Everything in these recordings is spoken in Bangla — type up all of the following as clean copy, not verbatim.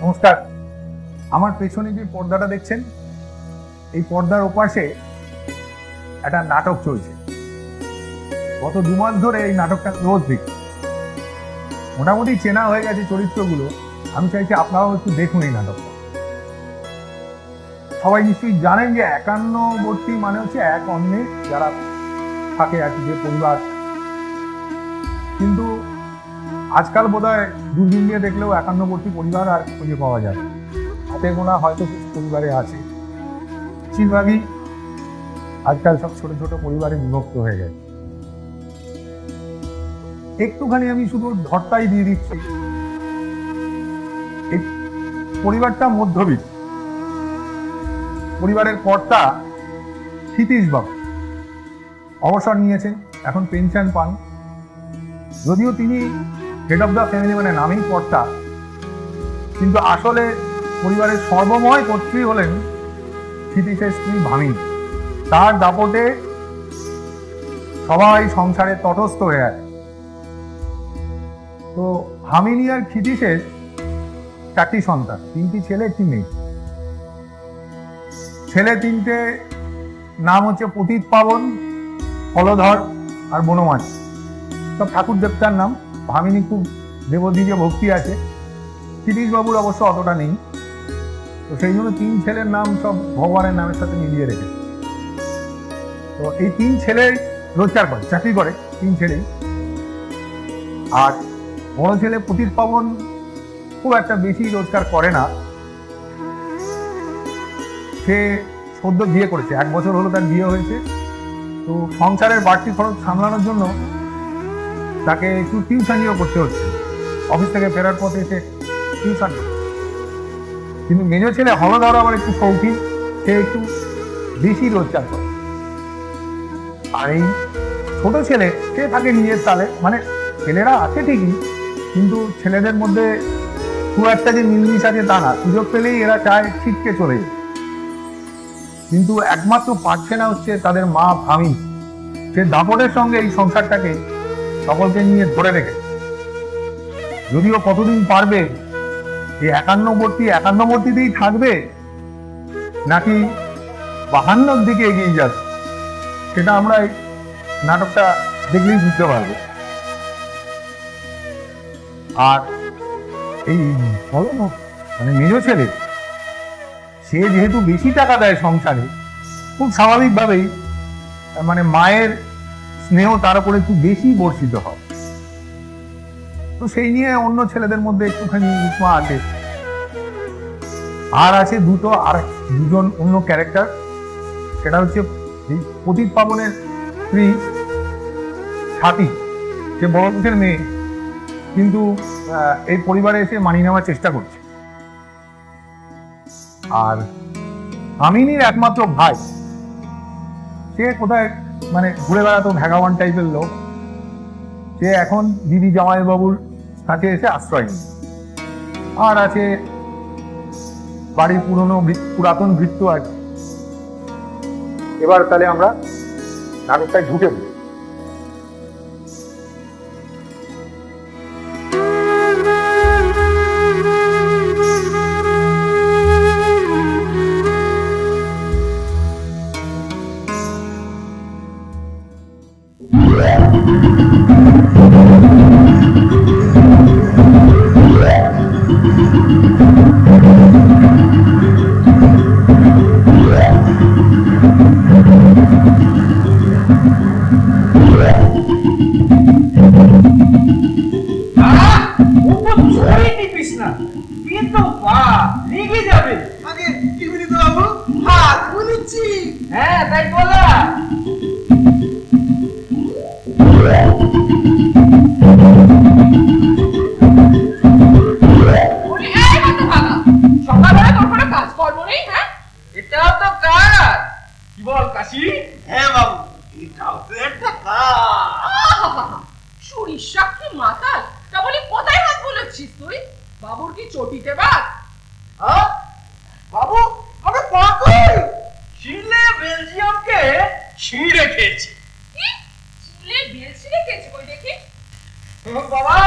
নমস্কার। আমার পেছনে যে পর্দাটা দেখছেন, এই পর্দার ওপাশে একটা নাটক চলছে। গত 2 মাস ধরে এই নাটকটা রোজ দেখি। মোটামুটি চেনা হয়ে গেছে চরিত্রগুলো। আমি চাইছি আপনারাও একটু দেখুন এই নাটকটা। সবাই নিশ্চয়ই জানেন যে 51বর্তী মানে হচ্ছে এক অন্যে যারা থাকে আর কি, যে পরিবার। কিন্তু আজকাল বোধহয় দূরবীন দিয়ে দেখলেও 51বর্তী পরিবার আর খুঁজে পাওয়া যায়। হাতে গোনা হয়তো কিছু পরিবারে আছে, বেশিরভাগই আজকাল সব ছোট ছোট পরিবারে বিভক্ত হয়ে গেছে। একটুখানি আমি শুধু ধরতাই দিয়ে দিচ্ছি। এই পরিবারটা মধ্যবিত্ত। পরিবারের কর্তা ক্ষিতীশ বাবু অবসর নিয়েছেন, এখন পেনশন পান। যদিও তিনি হেড অফ দ্য ফ্যামিলি মানে নামেই কর্তা, কিন্তু আসলে পরিবারের সর্বময় কর্ত্রী হলেন ক্ষিতীশের স্ত্রী ভামিনী। তার দাপটে সবাই সংসারে তটস্থ হয়ে আছে। তো ভামিনী আর ক্ষিতীশের 4টি সন্তান, 3টি ছেলে 1টি মেয়ে। ছেলে 3টে নাম হচ্ছে পতিত পাবন, হলধর আর বনমালী। সব ঠাকুর দেবতার নাম। ভামিনী খুব দেবদ্বীজে ভক্তি আছে, ক্ষিতীশ বাবুর অবশ্য অতটা নেই। তো সেই জন্য 3 ছেলের নাম সব ভগবানের নামের সাথে মিলিয়ে রেখেছে। তো এই 3 ছেলে রোজগার করে, চাকরি করে 3 ছেলেই। আর বড় ছেলে পতিত পাবন খুব একটা বেশি রোজগার করে না। সে সদ্য বিয়ে করেছে, 1 বছর হলো তার বিয়ে হয়েছে। তো সংসারের বাড়তি খরচ সামলানোর জন্য তাকে একটু টিউশনিও করতে হচ্ছে। অফিস থেকে ফেরার পথে এসে টিউশন। কিন্তু মেজ ছেলে হলধর আবার একটু শৌখিন, সে একটু বেশি রোজগার করে। আর এই ছোট ছেলে সে থাকে নিজের তালে, মানে ছেলেরা আছে ঠিকই, কিন্তু ছেলেদের মধ্যে খুব একটা যে মিলমিশ আছে তা না। সুযোগ পেলেই এরা চায় ছিটকে চলে যায়। কিন্তু একমাত্র পারছে না হচ্ছে তাদের মা ভামিনী। সে দাপটের সঙ্গে এই সংসারটাকে সকলকে নিয়ে ধরে রেখে, যদিও কতদিন পারবে, এই 51বর্তীতেই থাকবে নাকি 52-র দিকে এগিয়ে যাবে, সেটা আমরা এই নাটকটা দেখলেই বুঝতে পারবো। আর এই বলো মানে মেজ ছেলে, সে যেহেতু বেশি টাকা দেয় সংসারে, খুব স্বাভাবিকভাবেই মানে মায়ের স্নেহ তার উপরে একটু বেশি বর্ষিত হয়। তো সেই নিয়ে অন্য ছেলেদের মধ্যে একটুখানি উষ্মা আছে। আর আছে দুজন অন্য ক্যারেক্টার। সেটা হচ্ছে পতিত পাবনের স্ত্রী স্বাতী। সে বড় মুখের মেয়ে, কিন্তু এই পরিবারে এসে মানিয়ে নেওয়ার চেষ্টা করছে। আর ভামিনীর একমাত্র ভাই, সে কোথায় মানে ঘুরে বেড়াতো, ভ্যাগাওয়ান টাইপের লোক। সে এখন দিদি জামাইবাবুর কাছে এসে আশ্রয় নেয়। আর আছে বাড়ির পুরাতন ভৃত্য আছে। এবার তাহলে আমরা নাটকটায় ঢুকে পড়ি। হ্যাঁ তাই বলা। সকালবেলা তোর কোনো কাজ কর্ম নেই? হ্যাঁ, এটাও তো কাজ। কি বল কাশি? হ্যাঁ বাবু, এটাও তো একটা কাজ। শরীর সাক্ষী মাতাল, তা বলি কোথায় হাত বলেছিস তুই? বাবুর কি চটিতে বাদ? বাবু আমি পাগল। চিলে বেলজিয়ামকে ছিঁড়ে খেয়েছি। কি চিলে বেলছিলে খেয়েছি? কই দেখি। বাবা,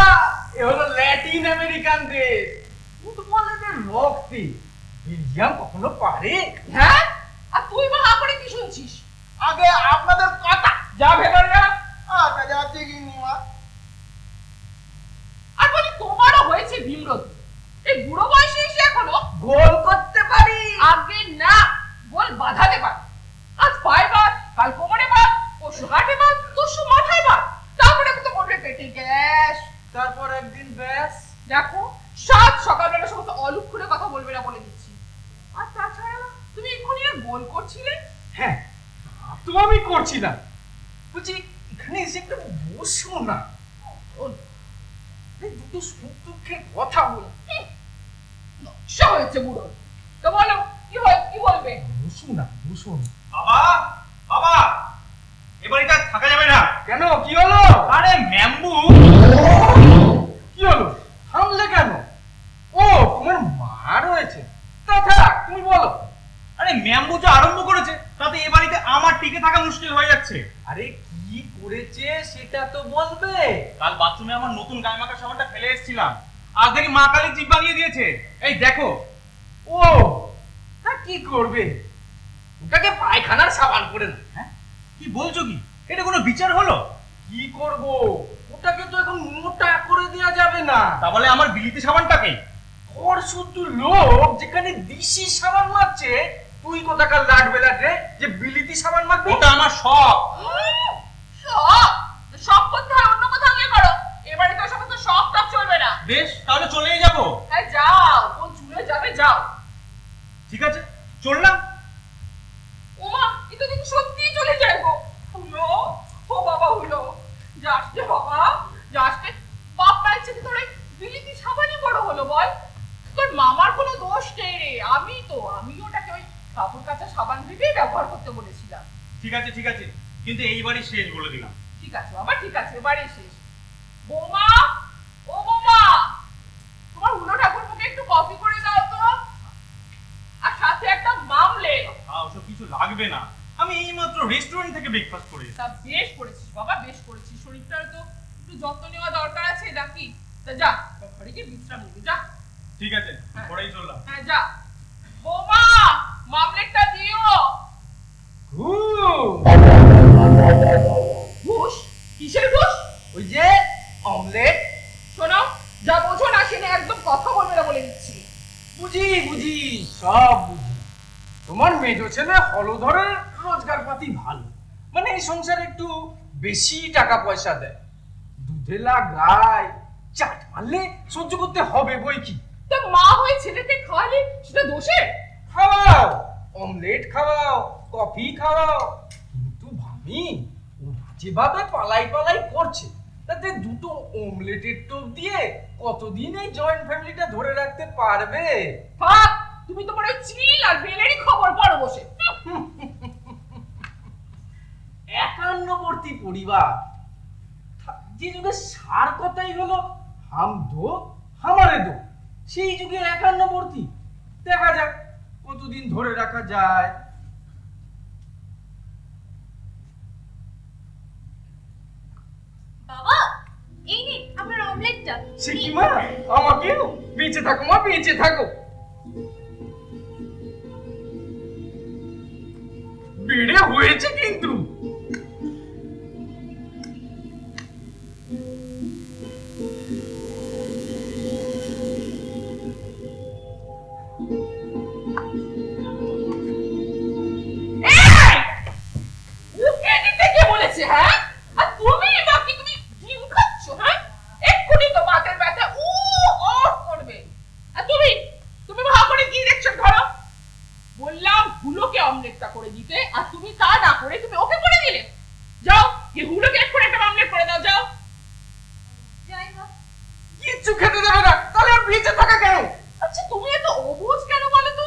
এ হলো ল্যাটিন আমেরিকান দেশ। ফুটবলের রক্তে বেলজিয়াম কখনো পারে? হ্যাঁ, আর তুই বা হা করে কি শুনছিস? আগে আপনাদের কথা। যা ভেতরে যা। আচ্ছা যাচ্ছি গিন্নিমা। আর বলি তোমারও হয়েছে ভীমরতি, এই বুড়ো বয়সে এসে এখনো গোল করতে পারি। আগে না, বল বাঁধাতে পার। আজ পায়ে বাদ, কাল কোমরে বাদ, পরশু হাটে বাদ, তরশু মাথায় বাদ, তারপরে তো বলবে পেটে গ্যাস। তারপর একদিন ব্যাস। দেখো, সাত সকালবেলা সমস্ত অলুক খুলে কথা বলবে না বলে দিচ্ছি। আর তাছাড়া তুমি এক্ষুনি না গোল করছিলে। হ্যাঁ, তো আমি করছি না। বলছি এখানে এসে একটু বসো না। এই দুটো সুখ দুঃখের কথা বল। নকশা হয়েছে বুড়ো। তো বলো কি হয়, কি বলবে? বসো না, বসো না। বাবা, বাবা, এ বাড়িতে আর থাকা যাবে না। কেন, কি হলো? আরে ম্যাম্বু। কি হলো, থামলে কেন? ও, তোমার মা রয়েছে। তা থাক, তুমি বলো। আরে ম্যাম্বু যে আরম্ভ করেছে তাতে এ বাড়িতে আমার টিকে থাকা মুশকিল হয়ে যাচ্ছে। আরে কি করেছে সেটা তো বলবে। কাল বাথরুমে আমার নতুন গায়ে মাখা সাবানটা ফেলে এসেছিলাম, আজ দেখি মা কালী জিভ বানিয়ে দিয়েছে। এই দেখো। ও, তা কি করবে? ওটাকে পায়খানার সাবান করে না। হ্যাঁ, কি বলছো কি? এটা কোনো বিচার হলো? কি করব, ওটাকে তো এখন মোটা করে দেওয়া যাবে না। তা বলে আমার বিলিতি সাবানটাকে? ওর শুধু লোক যেখানে দিশি সাবান মারছে, তুই কোথাকার লাট বেলাট রে যে বিলিতি সাবান মারবি? ওটা আমার শখ। সব সব করতে হয় অন্য কোথাও গিয়ে করো। এবারে তো সমস্ত সব টপ চলবে না। বেশ, তাহলে চলেই যাবো। হ্যাঁ যাও, কোন চুলে যাবে যাও। ঠিক আছে, চললাম। ওমা, এটা কিন্তু সত্যিই চলে যায় গো। হুলো, ও বাবা হুলো, যাস রে বাবা, যাস রে। বাপ মায়ের চেয়ে তোর এই বিলিতি সাবানই বড় হলো বল। তোর মামার কোনো দোষ নেই রে, আমি ওটাকে ওই কাপড় কাচা সাবান ভেবেই ব্যবহার করতে বলেছিলাম। ঠিক আছে, ঠিক আছে, কিন্তু এইবারই শেষ বলে দিলাম। ঠিক আছে বাবা, ঠিক আছে, এবারে শেষ। বৌমা, ও বৌমা, তোমার হুলো ঠাকুরপোকে একটু কফি করে দাও তো, আর সাথে একটা মামলে। ওসব কিছু লাগবে না, আমি এইমাত্র রেস্টুরেন্ট থেকে ব্রেকফাস্ট করে এসেছি। তা বেশ করেছিস বাবা, বেশ করেছিস। শরীরটার তো একটু যত্ন নেওয়া দরকার আছে নাকি? তা যা, ঘরে গিয়ে বিশ্রাম নিবি, যা। ঠিক আছে, হ্যাঁ। পরেই চললাম। হ্যাঁ যা। বৌমা, মামলেটটা দিও। ঘুষ? কিসের ঘুষ? ওই যে অমলেট। শোনো, যা বোঝো না সেটা একদম কথা বলবে না বলে দিচ্ছি। বুঝি বুঝি, সব বুঝি। তোমার মেজো ছেলে হলধরের রোজগার পাতি ভালো, মানে এই সংসারে একটু বেশি টাকা পয়সা দেয়। দুধেলা গায়, চাট মারলে সহ্য করতে হবে বই কি। তা মা হয়ে ছেলেকে খাওয়ালে সেটা দোষে? খাওয়াও, অমলেট খাওয়াও, কফি খাওয়াও, কিন্তু ভাবি ও যেভাবে পালাই পালাই করছে, তাতে দুটো অমলেটের টোপ দিয়ে কতদিন এই জয়েন্ট ফ্যামিলিটা ধরে রাখতে পারবে? থাক, তুমি তোমার ওই চিল আর বেলেরই খবর পড়ো বসে। একান্নবর্তী পরিবার, যে যুগে সার কথাই হলো হাম দো হামারে দো, সেই যুগে একান্নবর্তী। দেখা যাক কতদিন ধরে রাখা যায়। বাবা, এই নিন আপনার অমলেটটা। সে কি মা, আমাকেও? বেঁচে থাকো মা, বেঁচে থাকো। বেড়ে হয়েছে কিন্তু। ওকে দিতে কে বলেছে, হ্যাঁ? আর তুমি বাকি তুমি ডিম খাচ্ছ, হ্যাঁ? এক্ষুনি তো বাতের ব্যথা করবে। আর তুমি ভালো করে কি দেখছো ধরো। বললাম হুলোকে অমলেটটা করে দিতে, আর তুমি তা না করে তুমি ওকে করে দিলে। যাও, কি হুলোকে এক্ষুনি একটা অমলেট করে দাও, যাও। যাই হোক, কিচ্ছু খেতে দেবে না, তাহলে আর বেঁচে থাকা কেন? আচ্ছা তুমি এত অবুঝ কেন বলো তো?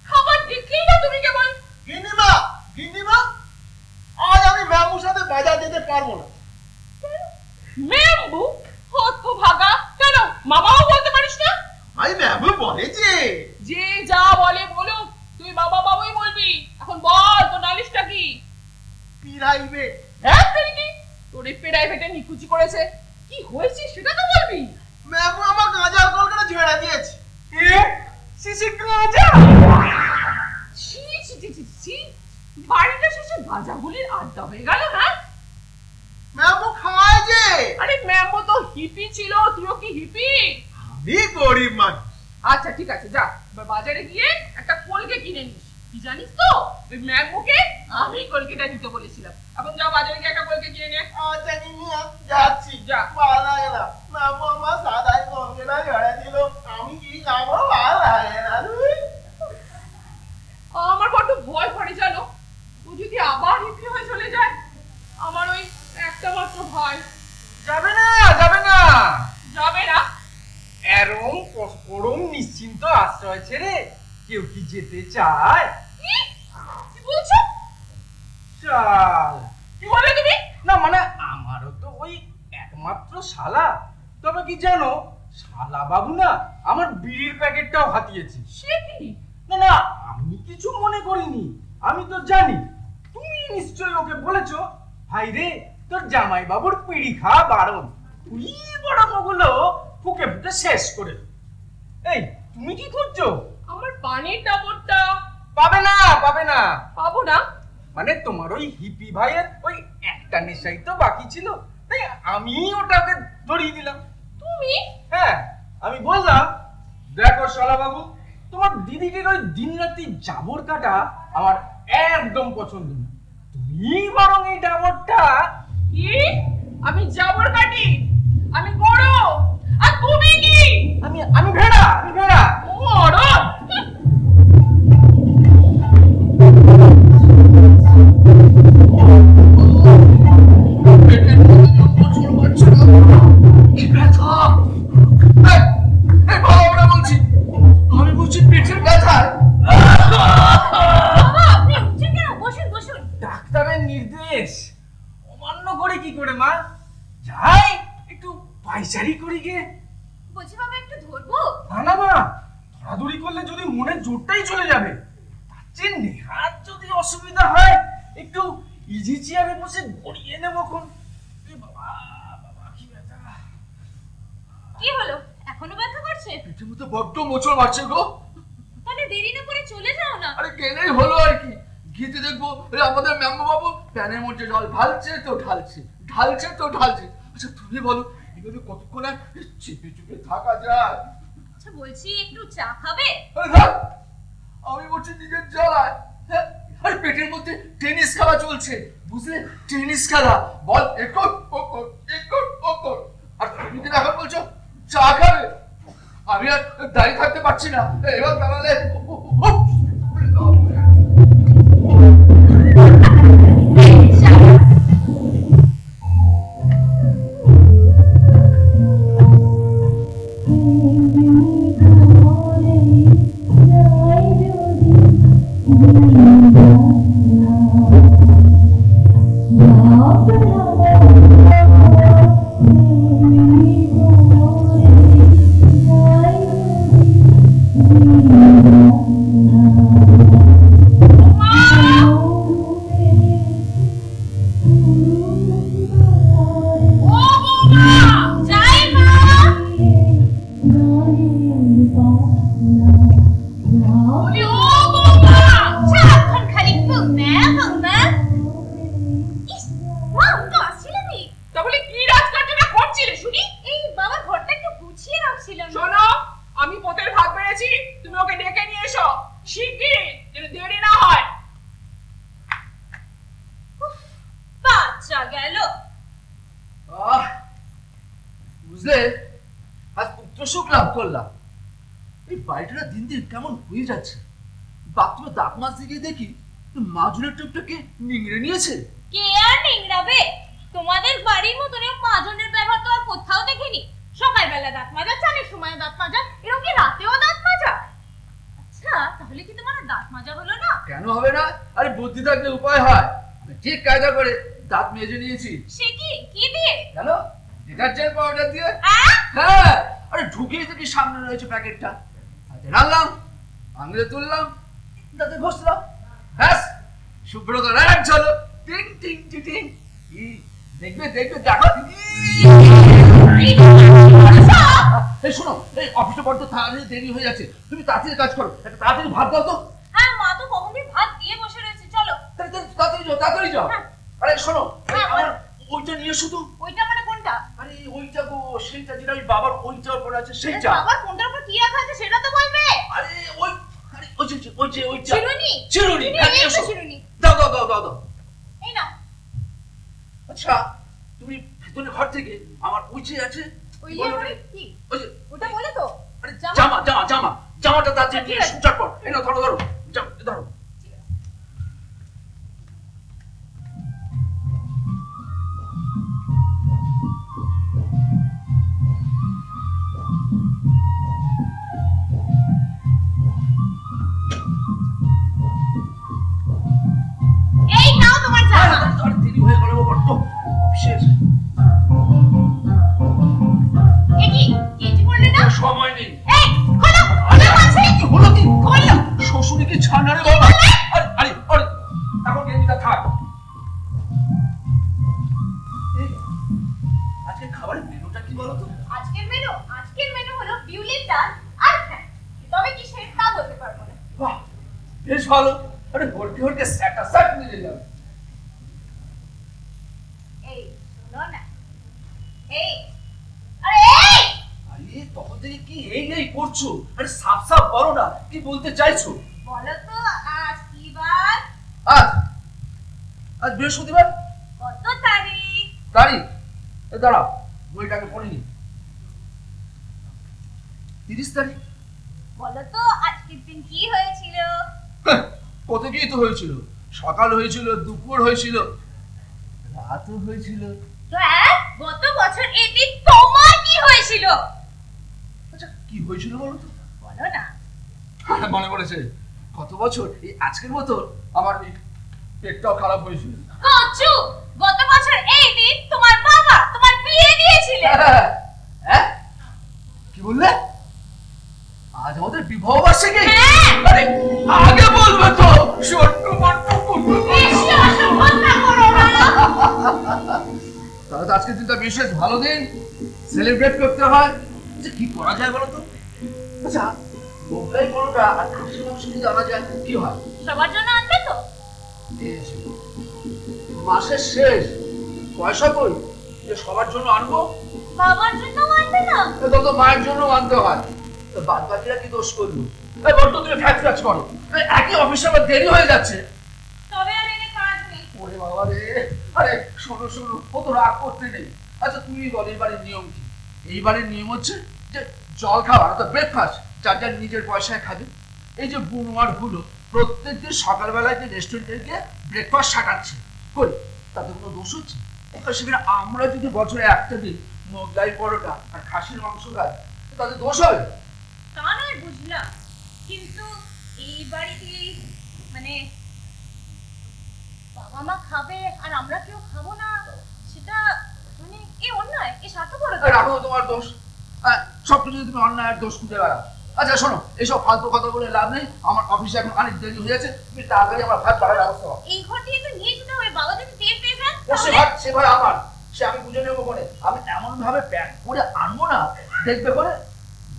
খাবার দেখলেই না তুমি কেমন। গিন্নিমা, গিন্নিমা, আজ আমি ম্যামুর সাথে বাজার যেতে পারবো না। মেম্বু হত ভাগা, কেন মামাও বলতে পারিস না? আমি ম্যামু বলেছে যে যা বলে বলুক, তুই বাবা বাবুই বলবি। এখন বল তো নালিশটা কি? প্রাইভেট। হ্যাঁ তুই কি তোর প্রাইভেটে নিকুচি করেছে, কি হয়েছে সেটা তো বলবি। ম্যামু আমার গাঁজার কলকাতা ঝেড়ে দিয়েছে। সে শেষে গাঁজা। ছি ছি ছি ছি ছি, বাড়িটা শেষে গাঁজাগুলির আড্ডা হয়ে গেল। হ্যাঁ, ম্যামও খায় যে। আরে ম্যামও তো হিপি ছিল, তুইও কি হিপি? আমি গরিব মানুষ। আচ্ছা ঠিক আছে, যা এবার বাজারে গিয়ে একটা কলকে কিনে নিস। কি জানিস তো, ওই ম্যামকে আমি কলকেটা দিতে বলেছিলাম। এখন যা বাজারে গিয়ে একটা কলকে কিনে নে। আচ্ছা নিয়ে যাচ্ছি। যা। ভালো লাগে না ম্যামও আমার সাদাই কলকেটা ঝাড়া দিল, আমি কি খাবো? ভালো লাগে না। আমার বড্ড ভয় করে জানো, ও যদি আবার হিপি হয়ে চলে যায়। আমার ওই একটা মাত্র ভাই। যাবে না, যাবে না। যাবে না? এরম পরম নিশ্চিন্ত আশ্রয় ছেড়ে কেউ কি যেতে চায়? কি কি বলছো? চাল কি বলে তুমি? না মানে আমারও তো ওই একমাত্র শালা। তবে কি জানো, শালা বাবু না আমার বিড়ির প্যাকেটটাও হাতিয়েছে। সে কি? না না, আমি কিছু মনে করিনি। আমি তো জানি তুমি নিশ্চয়ই ওকে বলেছো, ভাই রে তোর জামাই বাবুর পিড়ি খাওয়া বারণ, তুই বড় ওগুলো ফুকে ফুকে শেষ করে। এই তুমি কি করছো? আমার পানির টাবরটা পাবে না, পাবে না। পাবো না? মানে তোমার ওই হিপি ভাইয়ের ওই একটা নেশাই তো বাকি ছিল, তাই আমি ওটাকে ধরিয়ে দিলাম। তুমি? হ্যাঁ, আমি বললাম দেখো শালা বাবু, তোমার দিদিকে ওই দিনরাতি জাবর কাটা আমার একদম পছন্দ না। তুমি বরং এই জাবরটা। কি? আমি জাবর কাটি? আমি বড়? আর তুমি কি? আমি ভেড়া, আমি ভেড়া। মরণ! আমি বলছি পেটের ব্যথায়। বাবা আপনি উঠছেন কেন? বসুন বসুন। ডাক্তারের নির্দেশ অমান্য করে কি করে মা? যাই একটু পায়চারি করি গে। বলছি বাবা একটু ধরবো? না না মা, ধরাধরি করলে যদি মনের জোরটাই চলে যাবে। তার চেয়ে নেহাত যদি অসুবিধা হয় একটু ইজি চেয়ারে বসে গড়িয়ে নেবক্ষণ। এ বাবা, বাবা কি ব্যথা। কি হলো? এখনো ব্যথা করছে? পেটের মধ্যে বড্ড মোচড় মারছে গো। তাহলে দেরি না করে চলে যাও না। আরে গেলেই হলো আর কি। গিয়ে দেখবো আমাদের ম্যাম বাবু প্যানের মধ্যে জল ঢালছে তো ঢালছে, ঢালছে তো ঢালছে। আচ্ছা তুমি বলো এভাবে কতক্ষণ আর চেপে চেপে থাকা যায়? আচ্ছা বলছি একটু চা খাবে? আরে ধর, আমি বলছি নিজের জ্বালায়। হ্যাঁ, আরে পেটের মধ্যে টেনিস খেলা চলছে, বুঝলে? টেনিস খেলা। বল একর ওকর একর ওকর। আর তুমি কি এখন বলছো চা খাবে? আমি আর দাঁড়িয়ে থাকতে পারছি না। এবার দাঁড়ালে বলি ও বৌমা! সারাক্ষণ খালি বৌমা বৌমা। ইস, মা তো আসছিলে নি? তাহলে কি রাজকার্যটা করছিলে শুনি? এই বাবার ঘরটা একটু গুছিয়ে রাখছিলাম। শোনো, আমি পোতের ভাত বেড়েছি, তুমি ওকে ডেকে নিয়ে এসো শিগগিরই, যেন দেরি না হয়। বাচ্চা গেল। বুঝলে আজ পুত্র সুখ লাভ করলাম। এই বাড়িটা দিন দিন কেমন হয়ে যাচ্ছে। বাথরুমে দাঁত মাজতে গিয়ে দেখি মাজনের টোপটাকে নিংড়ে নিয়েছে। কে আর নিংড়াবে? তোমাদের বাড়ির মতন মাজনের ব্যবহার তো আর কোথাও দেখিনি। সকালবেলা দাঁত মাজা, চানের সময় দাঁত মাজা, এরকম কি রাতেও দাঁত মাজা? আচ্ছা তাহলে কি তোমার আর দাঁত মাজা হলো না? কেন হবে না? আরে বুদ্ধি থাকলে উপায় হয়। আমি ঠিক কায়দা করে দাঁত মেজে নিয়েছি। সে কি? কি দিয়ে? জানো, ডিটারজেন্ট পাউডার দিয়ে। আহ? হ্যাঁ, আরে ঢুকিয়ে দেখি সামনে রয়েছে প্যাকেটটা। হাতে রাখলাম, আঙুলে তুললাম, দাঁতে ঘষলাম, ব্যাস শুভ্রতা এক ঝলক। টিং টিং টিং টিং। দেখবে দেখবে দেখো। আচ্ছা এই শোনো, এই অফিসে বড্ড তাড়াতাড়ি দেরি হয়ে যাচ্ছে, তুমি তাড়াতাড়ি কাজ করো, একটা তাড়াতাড়ি ভাত দাও তো। হ্যাঁ, মা তো কখন দিয়ে ভাত দিয়ে বসে রয়েছে, চলো। তাড়াতাড়ি যাও, তাড়াতাড়ি যাও। হ্যাঁ। আরে শোনো, এই হ্যাঁ, আমার ওইটা নিয়ে শুধু। ওইটা মানে কোনটা? আরে ওইটা গো, সেইটা যেটা ওই বাবার ওইটার উপর আছে, আরে সেইটা। বাবার কোনটার উপর কি রাখা আছে সেটা তো বলবে। আরে ওই, আরে ওইটা। চিরুনি? চিরুনি, হ্যাঁ, নিয়ে এই তো এসো। চিরুনি। দাও দাও দাও দাও দাও। এই নাও। আচ্ছা, তুমি ভেতরে ঘর থেকে আমার ওই যে আছে, ওই বলো যে রে। কি? ওই যে, ওটা বলে তো? আরে জামা? জামাটা তাড়াতাড়ি ঠিক নিয়ে আছে। এসো, চটপট। এই নাও, ধরো ধরো, ধরো। এই নাও তোমার জামা। আরে দেরি হয়ে গেল বড্ড অফিসের। এ কি? গেঞ্জি পরলে না? সময় নেই। এই, খোলো। আরে জামা আছে? কি হলো কি? খোলো। শ্বশুরে কি ছানা রে বাবা? আরে আরে আরে, এখন গেঞ্জিটা থাক। এই, আজকে খাবারের মেনুটা কি বলো তো? আজকের মেনু হলো বিউলির ডাল আর হ্যাঁ, তবে কি সেটা বলতে পারবো না। বাহ, বেশ ভালো। আরে ভর্তি হতে স্যাট মিলে যাবে। এই, শোনো না। এই, আরে এই! আরে তখন থেকে কি এই করছো? আরে সাফ বলো না, কি বলতে চাইছো? বলো তো আজ কি বার? আজ আজ বৃহস্পতিবার। কত তারিখ? তারিখ, দাঁড়াও, বইটাকে পড়িনি। 30 তারিখ। বলো তো আজকের দিন কি হয়েছিল? কত কি তো হয়েছিল, সকাল হয়েছিল, দুপুর হয়েছিল, রাতও হয়েছিল। তো গত বছর এই দিন তোমার কি হয়েছিল? আচ্ছা কি হয়েছিল বলো তো? বলো না। মনে পড়েছে, কত বছর এই আজকের মতো আমার এই পেটটাও খারাপ হয়েছিল। কচু, গত বছর এই দিন তোমার বাবা তোমার বিয়ে দিয়েছিলেন। হ্যাঁ, কি বললে? আজ আমাদের বিবাহ বার্ষিকী? হ্যাঁ। আরে আগে বলবে তো, সট্টু মট্টু কুট্টু। বেশি অসভ্যতা করো না। তাহলে তো আজকের দিনটা বিশেষ ভালো দিন, সেলিব্রেট করতে হয়। যে কি করা যায় বলো তো? আচ্ছা, মোগলাই পরোটা আর খাসির মাংস যদি আনা যায় কি হয়? সবার জন্য আনবে তো? বেশ। মাসের শেষ, পয়সা কই যে সবার জন্য আনবো? বাবার জন্য আনবে না? তখন তো মায়ের জন্য আনতে হয়। তো বাদ বাকিরা কি দোষ করলো? এই বড্ড তুমি ফ্যাচ করো। এই একই অফিসে আমার দেরি হয়ে যাচ্ছে। তবে আর এনে কাজ নেই। ওরে বাবা রে, আরে শোনো কত রাগ করতে নেই। আচ্ছা তুমি বল, এই বাড়ির নিয়ম কি? এই বাড়ির নিয়ম হচ্ছে যে জল খাওয়া অর্থাৎ ব্রেকফাস্ট যার যার নিজের পয়সায় খাবে। এই যে বুনোয়ার গুলো প্রত্যেকদিন সকালবেলায় যে রেস্টুরেন্টে গিয়ে ব্রেকফাস্ট সাটাচ্ছে, কই তাতে কোনো দোষ হচ্ছে? সেখানে আমরা যদি বছরে একটা দিন মোগলাই পরোটা আর খাসির মাংস খাই, তাতে দোষ হবে? তা নয় বুঝলাম, কিন্তু এই বাড়িতে মানে বাবা মা খাবে আর আমরা কেউ খাবো না, সেটা মানে এই অন্যায়, এই স্বার্থপরতা। রাখো তোমার দোষ, সব কিছু তুমি অন্যায়ের দোষ খুঁজে বেড়াও। আচ্ছা শোনো, এইসব ফালতু কথা বলে লাভ নেই, আমার অফিসে এখন অনেক দেরি হয়ে যাচ্ছে, তুমি তাড়াতাড়ি আমার ভাত বাড়ার ব্যবস্থা করো। এই ঘর দিয়ে তো নিয়ে যেতে হবে, বাবা যদি টের পেয়ে যান ও সে তাহলে? ভাত, সে ভাই আমার, সে আমি বুঝে নেবো করে, আমি এমন ভাবে প্যাক করে আনবো না, দেখবে করে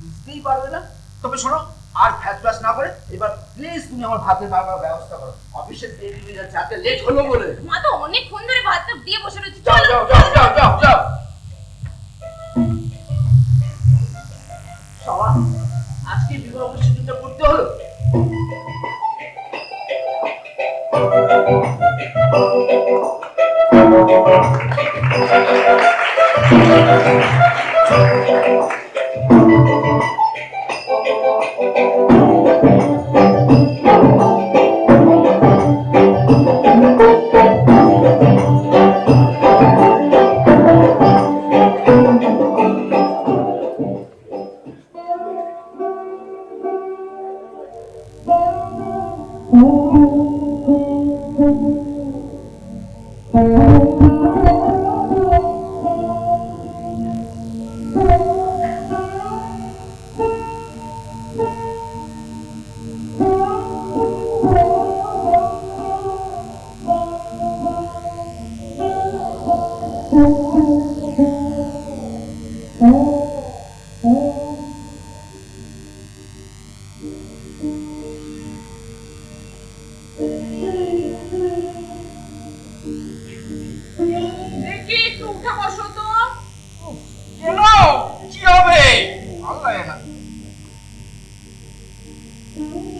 বুঝতেই পারবে না। তবে শোনো, আর ফ্যাচ ফ্যাচ না করে এবার প্লিজ তুমি আমার ভাতের ব্যবস্থা করো, অফিসে দেরি হয়ে যাচ্ছে, আজকে লেট হলো বলে। মা তো অনেকক্ষণ ধরে ভাতটা দিয়ে বসে রয়েছে, যাও চলো। যাও যাও যাও যাও যাও। সবা, আজকে বিবাহ অনুষ্ঠানটা করতে হলো।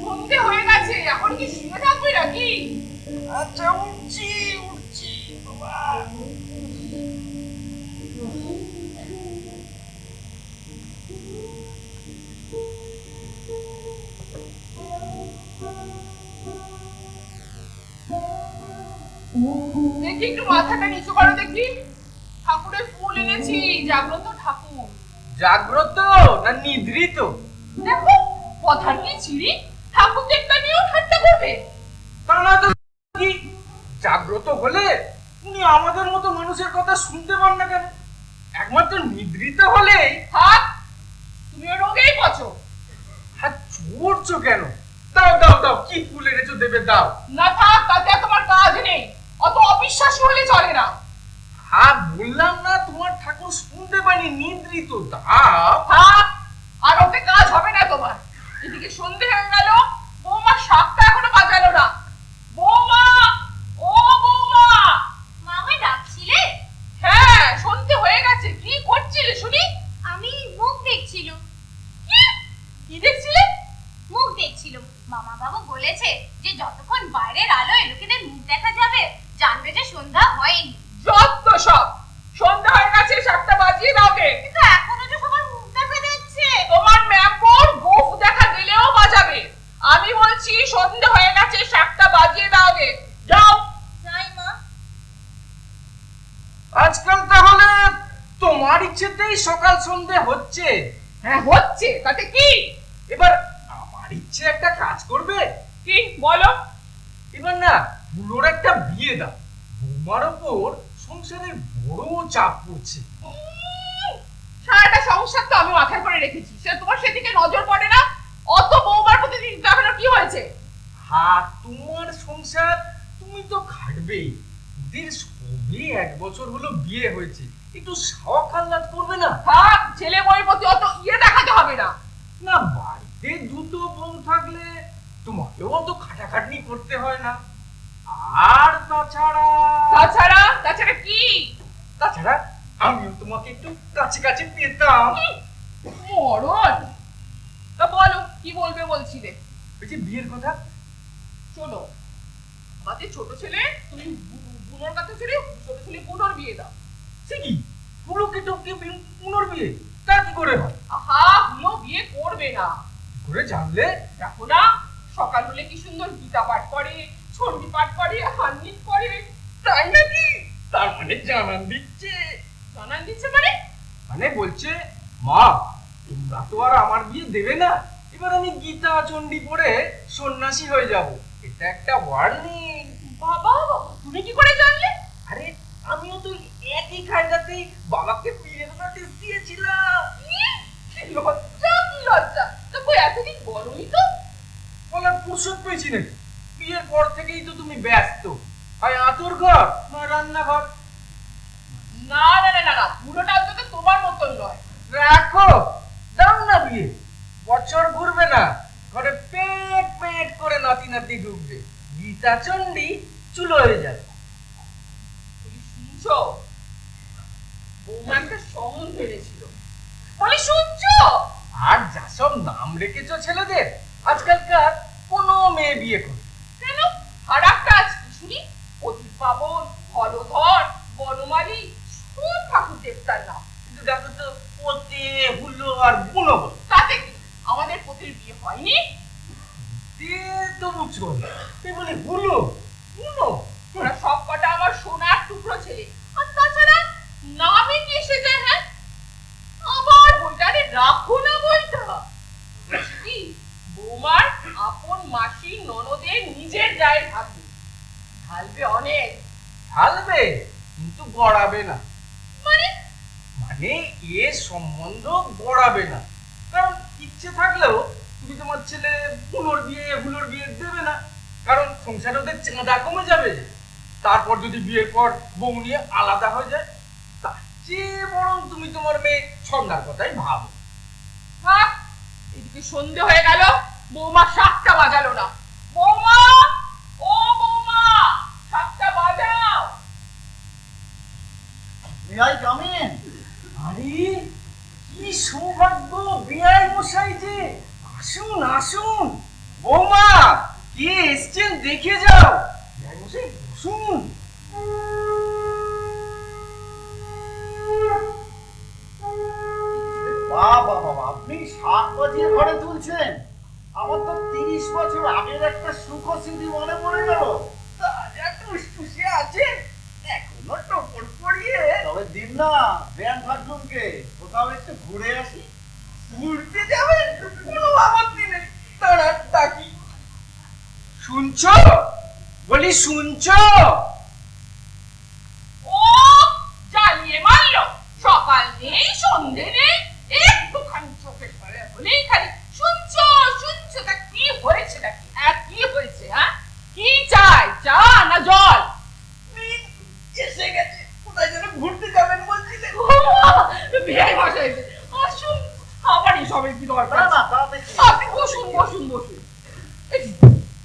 সন্ধে হয়ে গেছে, এখন কি শুয়ে থাকবে নাকি? আচ্ছা উঠছি বাবা। দেখি একটু মাথাটা নিচু করো দেখি। ঠাকুরের ফুল এনেছি, জাগ্রত ঠাকুর। জাগ্রত না নিদ্রিত? দেখো কথার কি ছিড়ি, ঠাকুর দেখতে নিয়েও ঠাট্টা করবে। তা না তো কি, জাগ্রত হলে উনি আমাদের মতো মানুষের কথা শুনতে পান না কেন? একমাত্র নিদ্রিত হলেই। থাক, তুমিও রোগেই পচো। হাত চড়ছো কেন? দাও দাও দাও, কি ফুল এনেছো দেবে, দাও। না থাক, তাতে আর তোমার কাজ নেই, অত অবিশ্বাসী হলে চলে না। হ্যাঁ বললাম না তোমার ঠাকুর শুনতে পাইনি, নিদ্রিত, দাও। থাক, আর ওতে কাজ হবে না তোমার। এদিকে সন্ধে হয়ে গেল, বৌমা শাকটা এখনো বাজালো না। বৌমা, ও বৌমা। মা আমায় ডাকছিলে? হ্যাঁ, সন্ধে হয়ে গেছে, কি করছিলে শুনি? আমি মুখ দেখছিলাম। কি দেখছিলে? মুখ দেখছিলাম। মামা বাবু বলেছে যে যতক্ষণ বাইরের আলোয় লোকেদের মুখ দেখা যাবে জানবে যে সন্ধ্যা হয়নি। যত সব, সন্ধ্যা হয়ে গেছে, শাকটা বাজিয়ে দাও গে। কিন্তু এখনো তো সবার মুখ দেখা যাচ্ছে। তোমার ম্যাপর গোফ দেখা গেলেও বাজাবে। আমি বলছি সন্ধ্যে হয়ে গেছে, শাকটা বাজিয়ে দাও গে। যাও। যাই মা। আজকাল তাহলে তোমার ইচ্ছেতেই সকাল সন্ধে হচ্ছে। হ্যাঁ হচ্ছে, তাতে কি? এবার আমার ইচ্ছে একটা কাজ করবে। কি বলো? এবার না বুলোর একটা বিয়ে দাও। বৌমার ওপর সংসারের বড় চাপ পড়ছে। সারাটা সংসার তো আমি মাথায় করে রেখেছি, সে তোমার সেদিকে নজর পড়ে না। অত বৌমার প্রতি দেখানো কি হয়েছে? হ্যাঁ তোমার সংসার, তুমি তো খাটবেই। ওদের সবে 1 বছর হলো বিয়ে হয়েছে, একটু শখ আহ্লাদ করবে না? থাক, ছেলে বউয়ের প্রতি অত দেখাতে হবে না। না বাড়িতে দুটো বউ থাকলে তোমাকেও তো খাটাখাটনি করতে হয় না। আর তাছাড়া কি? তাছাড়া আমিও তোমাকে একটু কাছে কাছে পেতাম। মরণ। তা বলো, কি বলবে বলছিলে? ওই যে বিয়ের কথা। শোনো, আমাদের ছোট ছেলে, তুমি বুনোর কাছে ছেলে, ছোট ছেলে বুনোর বিয়ে দাও। সে কি পুলকে টপকে পুনর্বিয়ে, তা কি করে হয়? আহা, বুনো বিয়ে করবে না। করে জানলে? দেখো না, সকাল হলে কি সুন্দর গীতা পাঠ করে, ছন্দি পাঠ করে, হান্নিক করে। তাই নাকি? তার মানে জানান দিচ্ছে। জানান দিচ্ছে মানে? মানে বলছে, মা তোমরা তো আর আমার বিয়ে দেবে না, এবার আমি গীতা চণ্ডী পড়ে সন্ন্যাসী হয়ে যাব। এটা একটা ওয়ার্নিং। বাবা, তুমি কি করে জানলে? আরে আমিও তো একই কায়দাতেই বাবাকে বিয়ের নোটিশ দিয়েছিলাম। কি লজ্জা। তো কই এতদিন বলোই তো। বলার ফুরসত পেয়েছি নাকি? বিয়ের পর থেকেই তো তুমি ব্যস্ত, হয় আতুর ঘর নয় রান্নাঘর। না না না না, বুড়োটা অন্তত তোমার মতন নয়। রাখো, দাও না বিয়ে। বছর ঘুরবে না, ঘরে পেট পেট করে নাতি নাতি ঢুকবে, গীতা চণ্ডী চুলো হয়ে যাবে। তুমি শুনছো? বৌমা একটা সম্বন্ধ এনেছিল, বলি শুনছো? আর যা সব নাম রেখেছো ছেলেদের, আজকালকার কোনো মেয়ে বিয়ে করে। কেন? খারাপটা আজ কি শুনি? অতীত পাবন, হলধর, বনমালী, সব ঠাকুর দেবতার নাম। কিন্তু দেখো তো পতে হুলো আর বুনো বলে। তাতে কি আমাদের পতির বিয়ে হয়নি? তো বুঝছো, তুই বলি হুলো বুনো। ওরা সব কটা আমার সোনার টুকরো ছেলে। আর তাছাড়া নামে কি এসে যায়? হ্যাঁ, আবার বইটারে রাখো না বইটা। কি বৌমার আপন মাসি ননদের নিজের গায়ে থাকবে, ঢালবে অনেক। ঢালবে কিন্তু গড়াবে না। মানে? মানে এ সম্বন্ধ গড়াবে না। কারণ ইচ্ছে থাকলেও তুমি তোমার ছেলে হুলোর বিয়ে দেবে না, কারণ সংসারে ওদের চাঁদা কমে যাবে। তারপর যদি বিয়ের পর বউ নিয়ে আলাদা হয়ে যায়, তার চেয়ে বরং তুমি তোমার মেয়ে সন্ধ্যার কথাই ভাবো। থাক, এদিকে সন্ধে হয়ে গেল, বৌমা শাকটা বাজালো না। বৌমা, ও বৌমা, শাকটা বাজাও। আরে কি সৌভাগ্য, বিয়াই মশাই যে। আসুন আসুন, বৌমা কে এসছেন দেখে যাও। শুন বাবা বাবা, আপনি 7 বাজিয়ে ঘরে তুলছেন? আমার তো 30 বছর আগের একটা সুখ স্মৃতি মনে পড়ে গেল। তবে দিন না ব্যান ফাটলুমকে কোথাও একটু ঘুরে আসি। ঘুরতে যাবেন? কোনো আপত্তি নেই, দাঁড়ান তাকি। শুনছো? বলি শুনছো? ও জ্বালিয়ে মারলো, সকাল নেই সন্ধে নেই, একটুখানি চোখের পরে বলেই খালি শুনছো শুনছো। তা কি হয়েছে নাকি? হ্যাঁ কি হয়েছে? হ্যাঁ কি চাই, চা না জল? এসে গেছে, কোথায় যেন ঘুরতে যাবেন বলছিলেন। বিয়ে বসাইছে, আসুন। আমারই সবাই কি দরকার? না না, তাড়াতাড়ি আপনি বসুন বসুন বসুন। এই,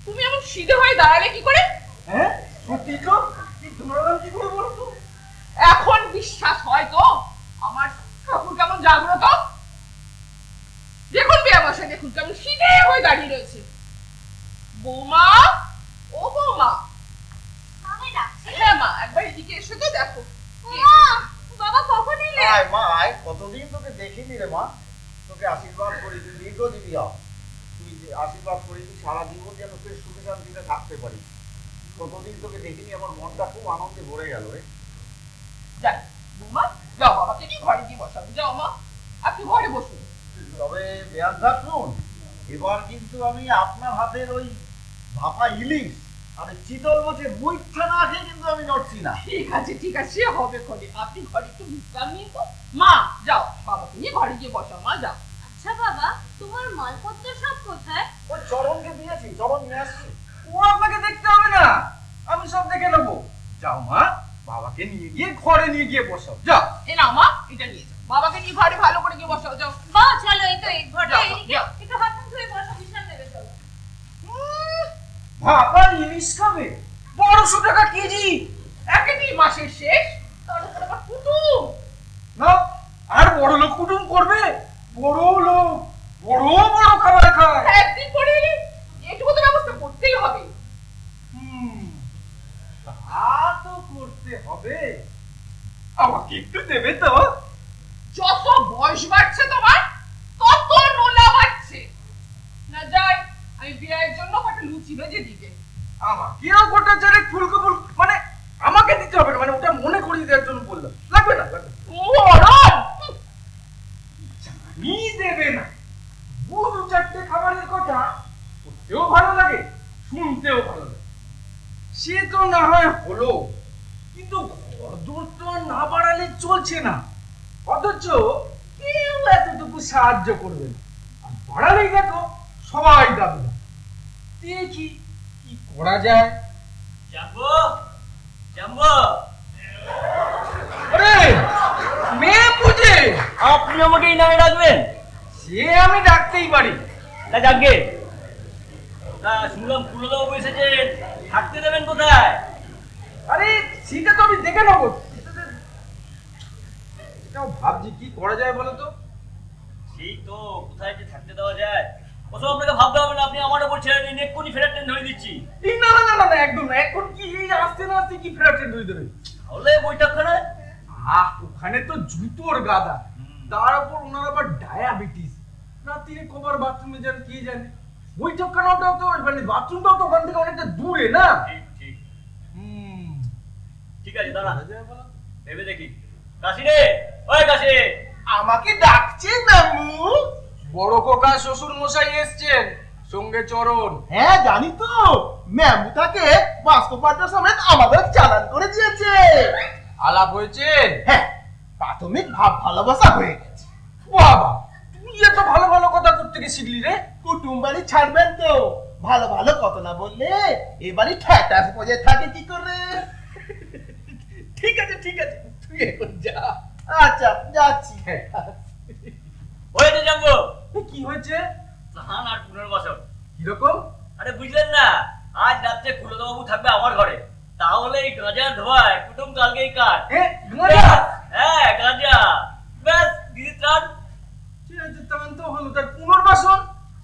তুমি এমন সিধে হয়ে দাঁড়ালে কি করে? হ্যাঁ সত্যি তো? তোমার কি করে বলতো? এখন বিশ্বাস হয় তো আমার ঠাকুর কেমন জাগ্রত? দেখুন বিয়ে বসে, দেখুন কেমন সিধে হয়ে দাঁড়িয়ে রয়েছে। বৌমা, ও বৌমা। আমি ডাকছি। হ্যাঁ মা, একবার এদিকে এসে তো দেখো। মা, বাবা কখন এলে? আয় মা আয়, কতদিন তোকে দেখিনি রে মা। তোকে আশীর্বাদ করি তুই দীর্ঘজীবী হ। তুই যে আশীর্বাদ করি তুই সারা জীবন যেন তুই সুখে শান্তিতে থাকতে পারিস। কতদিন তোকে দেখিনি, আমার মনটা খুব আনন্দে ভরে গেল রে। যাই বৌমা, যাও বাবাকে কি ঘরে গিয়ে বসাবো। যাও মা, আপনি ঘরে বসুন। তবে বেয়ার থাকুন, এবার কিন্তু আমি আপনার হাতের ওই ভাপা ইলিশ আর ওই চিতল মাছের মুইঠা না খেয়ে কিন্তু আমি নড়ছি না। ঠিক আছে, হবে খনি। আপনি ঘরে একটু বিশ্রাম নিন তো। মা যাও, বাবাকে নিয়ে ঘরে গিয়ে বসাও। মা যাও। আচ্ছা বাবা, তোমার মালপত্র সব কোথায়? ওই চরণকে দিয়েছি, চরণ নিয়ে আসছি। ও আপনাকে দেখতে হবে না, আমি সব দেখে নেবো। যাও মা, বাবাকে নিয়ে গিয়ে ঘরে নিয়ে গিয়ে বসাও। যাও। এ না মা, এটা নিয়ে যাও। বাবাকে নিয়ে ঘরে ভালো করে গিয়ে বসাও। যাও। বাবা চলো, এই তো এই ঘরটা, যাও, এদিকে যাও। একটু হাত মুখ ধুয়ে বসো, বিশ্রাম নেবে চলো। ভাপা ইলিশ খাবে 1200 টাকা কেজি। একেই মাসের শেষ, তার উপর আবার কুটুম। না, আর বড় লোক কুটুম করবে? বড় লোক বড় বড় খাবার খায়। একদিন পরে এলে এটুকু তো ব্যবস্থা করতেই হবে। তা তো করতে হবে। আমাকে একটু দেবে তো? যত বয়স বাড়ছে তোমার, তত নোলা বাড়ছে। না যাই, আমি বিয়ের জন্য কটা লুচি ভেজে দিতে। আমাকেও গোটা চারে ফুলকো ফুল, মানে আমাকে দিতে হবে না, মানে ওটা মনে করিয়ে দেওয়ার জন্য বললাম। লাগবে না, লাগবে না। মরণ! জানি দেবে না। দু চারটে খাবারের কথা করতেও ভালো লাগে, শুনতেও ভালো লাগে। সে তো না হয় হলো, কিন্তু ঘরদোর তো আর না বাড়ালে চলছে না। অথচ কেউ এতটুকু সাহায্য করবে না, আর বাড়ালেই দেখো সবাই দাবি না। দেখি কি করা যায়। জাম্বো জাম্বো, আরে মেয়ে বুঝে আপনি আমাকে এই নামে ডাকবেন? সে আমি ডাকতেই পারি। তা যাকে তা শুনলাম ফুলদাও এসেছে, থাকতে দেবেন কোথায়? আরে সেটা তো আমি দেখে নেবো। এটাও ভাবছি কি করা যায় বলো তো। সেই তো, কোথায় যে থাকতে দেওয়া যায় ওসব আপনাকে ভাবতে হবে না, আপনি আমার উপর ছেড়ে দিন, এক্ষুনি ফেরার ট্রেন ধরে দিচ্ছি। এই না না না না না, একদম না। এখন কি এই আসতে না আসতে কি ফেরার ট্রেন ধরে দেবে? তাহলে বৈঠকখানে ওখানে তো জুতোর গাদা, তার উপর ওনার আবার ডায়াবেটিস। রাত্রিরে কবার বাথরুমে যান কে জানে। বৈঠকখানাটাও তো মানে বাথরুমটাও তো ওখান থেকে অনেকটা দূরে না। ঠিক ঠিক ঠিক আছে, দাঁড়া ভেবে দেখি। কাশি রে, ওই কাশি। আমাকে ডাকছেন মামু? বড় কোকা শ্বশুর মশাই এসছেন, সঙ্গে চরণ। হ্যাঁ জানি তো, ম্যামুটাকে বাস্তবতার সমেত আমাদের চালান করে দিয়েছে। আলাপ হয়েছে? হ্যাঁ, প্রাথমিক ভাব ভালোবাসা হয়ে গেছে। বাবা, তুই এত ভালো ভালো কথা করতে গিয়ে শিখলি রে? কুটুম বাড়ি ছাড়বেন তো, ভালো ভালো কথা না বললে এবারই ঠ্যাটাস বজে থাকে কি করে। ঠিক আছে ঠিক আছে, তুই এখন যা। আচ্ছা যাচ্ছি। ওই তো জাম্বো, কি হয়েছে? স্নান আর পুনর্বাসন। কিরকম? আরে বুঝলেন না, আজ রাত্রে কুলদাবাবু থাকবে আমার ঘরে, তাহলে এই গাঁজার ধোয়ায় কুটুম কালকেই কাট। গাঁজা? হ্যাঁ গাঁজা, ব্যাস দিদি ত্রাণ। ঠিক আছে, তেমন তো হলো। তার পুনর্বাসন?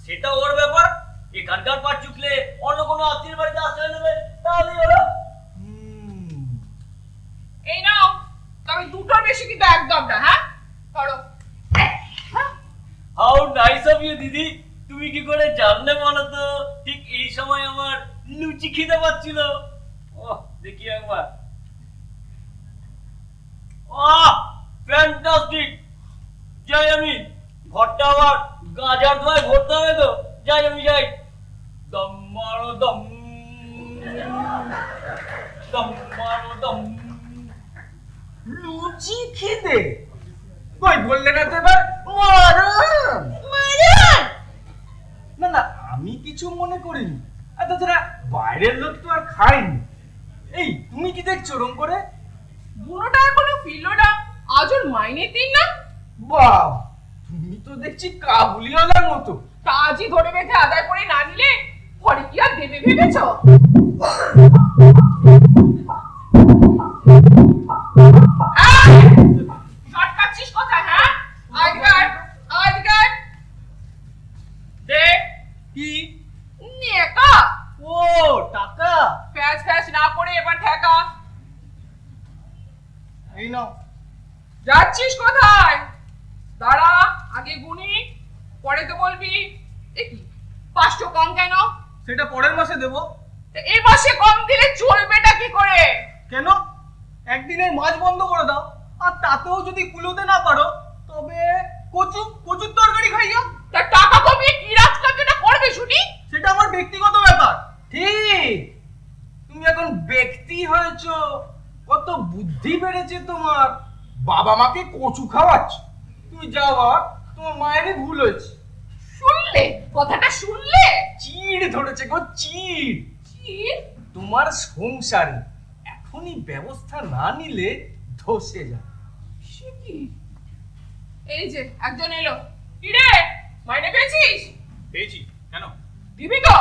সেটা ওর ব্যাপার, এখানকার পাট চুকলে অন্য কোনো আত্মীয়ের বাড়িতে আশ্রয় নেবে, তাহলেই হলো। এই নাও, তবে দুটোর বেশি কিন্তু একদম না, হ্যাঁ করো। হাউ নাইস অফ ইউ দিদি। তুমি কি করে জানলে বলো তো? ঠিক এই সময় আমার লুচি খিদে পাচ্ছিল। ওহ, দেখি একবার। আহ, ফ্যান্টাস্টিক। যাই আমি, ঘরটা আবার গাজার ধোয়ায় ভরতে হবে তো। যাই আমি যাই। দম মারো দম, দম মারো দম। লুচি খিদে? কই বললে না তো এবার মারণ? না না, আমি কিছু মনে করিনি। আর তাছাড়া বাইরের লোক তো আর খায়নি। এই তুমি কি দেখছো ওরম করে? বুড়োটা এখনো ফিরলো না, আজ ওর মাইনে দিন না। বাহ, তুমি তো দেখছি কাবুলিওয়ালার মতো। তা আজই ধরে বেঁধে আদায় করে না নিলে পরে কি আর দেবে ভেবেছ? শর্টকাটছিস কোথায়, হ্যাঁ? আজকাল দে কি? নেকা ও টাকা? ফ্যাচ ফ্যাচ না করে এবার ঠেকা। এই নাও। যাচ্ছিস কোথায়? দাঁড়া, আগে গুনি, পরে তো বলবি। এ কি 500 কম কেন? সেটা পরের মাসে দেবো। এই মাসে কম দিলে চলবেটা কি করে? কেন? একদিনের মাছ বন্ধ করে দাও, আর তাতেও যদি কুলোতে না পারো তবে কচুর তরকারি খাইয়া। তা টাকা কমিয়ে কি রাজকার্যটা করবে শুনি? সেটা আমার ব্যক্তিগত ব্যাপার। ঠিক, তুমি এখন ব্যক্তি হয়েছো, কত বুদ্ধি বেড়েছে তোমার। বাবা মাকে কচু খাওয়াচ্ছ, তুমি যাও বাবা, তোমার মায়েরই ভুল হয়েছে। শুনলে কথাটা, শুনলে? চিড় ধরেছে গো, চিড়। চিড়? তোমার সংসারে এখনই ব্যবস্থা না নিলে ধসে যায়। সে কি? এই যে একজন এলো। কি রে, মাইনে পেয়েছিস? পেয়েছি। কেন? দিবি তো?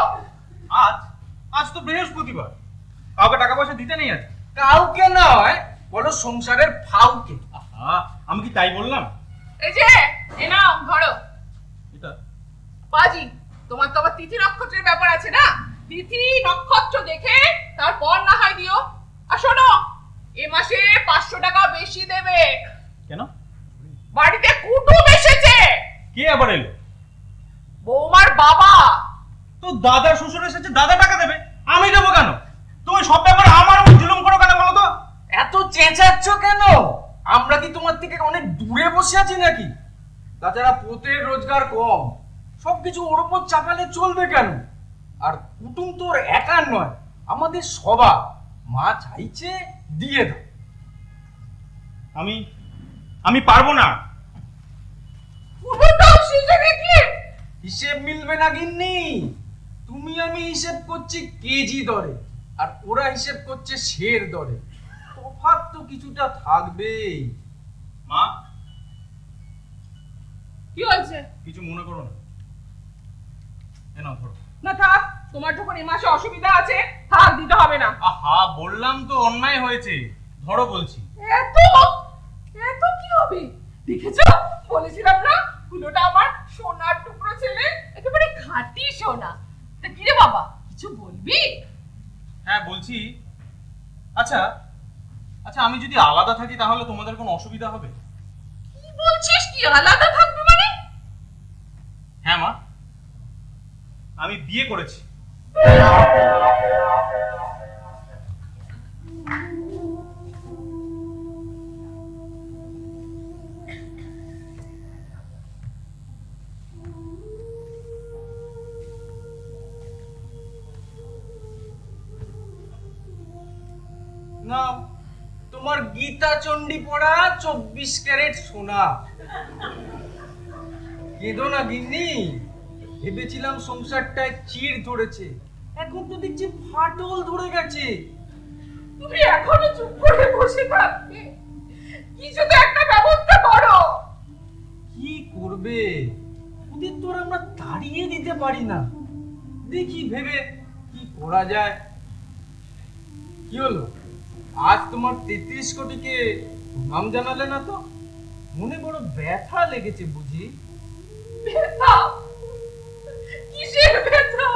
আজ তো বৃহস্পতিবার, কাউকে টাকা পয়সা দিতে নেই আজ। কাউকে নয়, বলো সংসারের ফাউকে। আহা, আমি কি তাই বললাম? এই যে এ নাও ধরো। এটা বাজি, তোমার তো আবার তিথি নক্ষত্রের ব্যাপার আছে না? তিথি নক্ষত্র দেখে তারপর না হয় দিও। আর শোনো, এ মাসে 500 টাকা বেশি দেবে। কেন? বাড়িতে কুটুম এসেছে। কে আবার এলো? বৌমার বাবা। তো দাদার শ্বশুর এসেছে, দাদা টাকা দেবে, আমি দেবো কেন? তুমি সব ব্যাপারে আমার উপর জুলুম করো কেন বলো তো? এত চেঁচাচ্ছ কেন? আমরা কি তোমার থেকে অনেক দূরে বসে আছি নাকি? তাছাড়া পোতের রোজগার কম, সবকিছু ওর উপর চাপালে চলবে কেন? আর কুটুম তো ওর একার নয়, আমাদের সবার। মা চাইছে দিয়ে দাও। আমি পারবো না। পুরোটাও শিখে দেখলে হিসেব মিলবে না গিন্নি। তুমি আমি হিসেব করছি কেজি দরে, আর ওরা হিসেব করছে সের দরে। তফাৎ তো কিছুটা থাকবেই। মা, কি হয়েছে? কিছু মনে করো না। এ নাও ধরো। না থাক, তোমার যখন এই মাসে অসুবিধা আছে থাক, দিতে হবে না। আহা, বললাম তো অন্যায় হয়েছে, ধরো বলছি। এত এত কি হবে? দেখেছো, বলেছিলাম না কুলোটা আমার সোনার টুকরো ছেলে, একেবারে খাঁটি সোনা। তা কি রে বাবা, কিছু বলবি? হ্যাঁ বলছি। আচ্ছা, আমি যদি আলাদা থাকি তাহলে তোমাদের কোনো অসুবিধা হবে? কি বলছিস? কি আলাদা থাকবে মানে? হ্যাঁ মা, আমি বিয়ে করেছি। নাও তোমার গীতা চণ্ডী পড়া 24 ক্যারেট সোনা। কেঁদো না গিন্নি, ভেবেছিলাম সংসারটায় চিড় ধরেছে, এখন তো দেখছি ফাটল ধরে গেছে। তুমি এখনো চুপ করে বসে থাকবে? কিছু তো একটা ব্যবস্থা করো। কি করবে? ওদের তো আর আমরা তাড়িয়ে দিতে পারি না। দেখি ভেবে কি করা যায়। কি হলো, আজ তোমার 33 কোটিকে নাম জানালে না তো? মনে বড় ব্যথা লেগেছে বুঝি? ব্যথা? কিসের ব্যথা?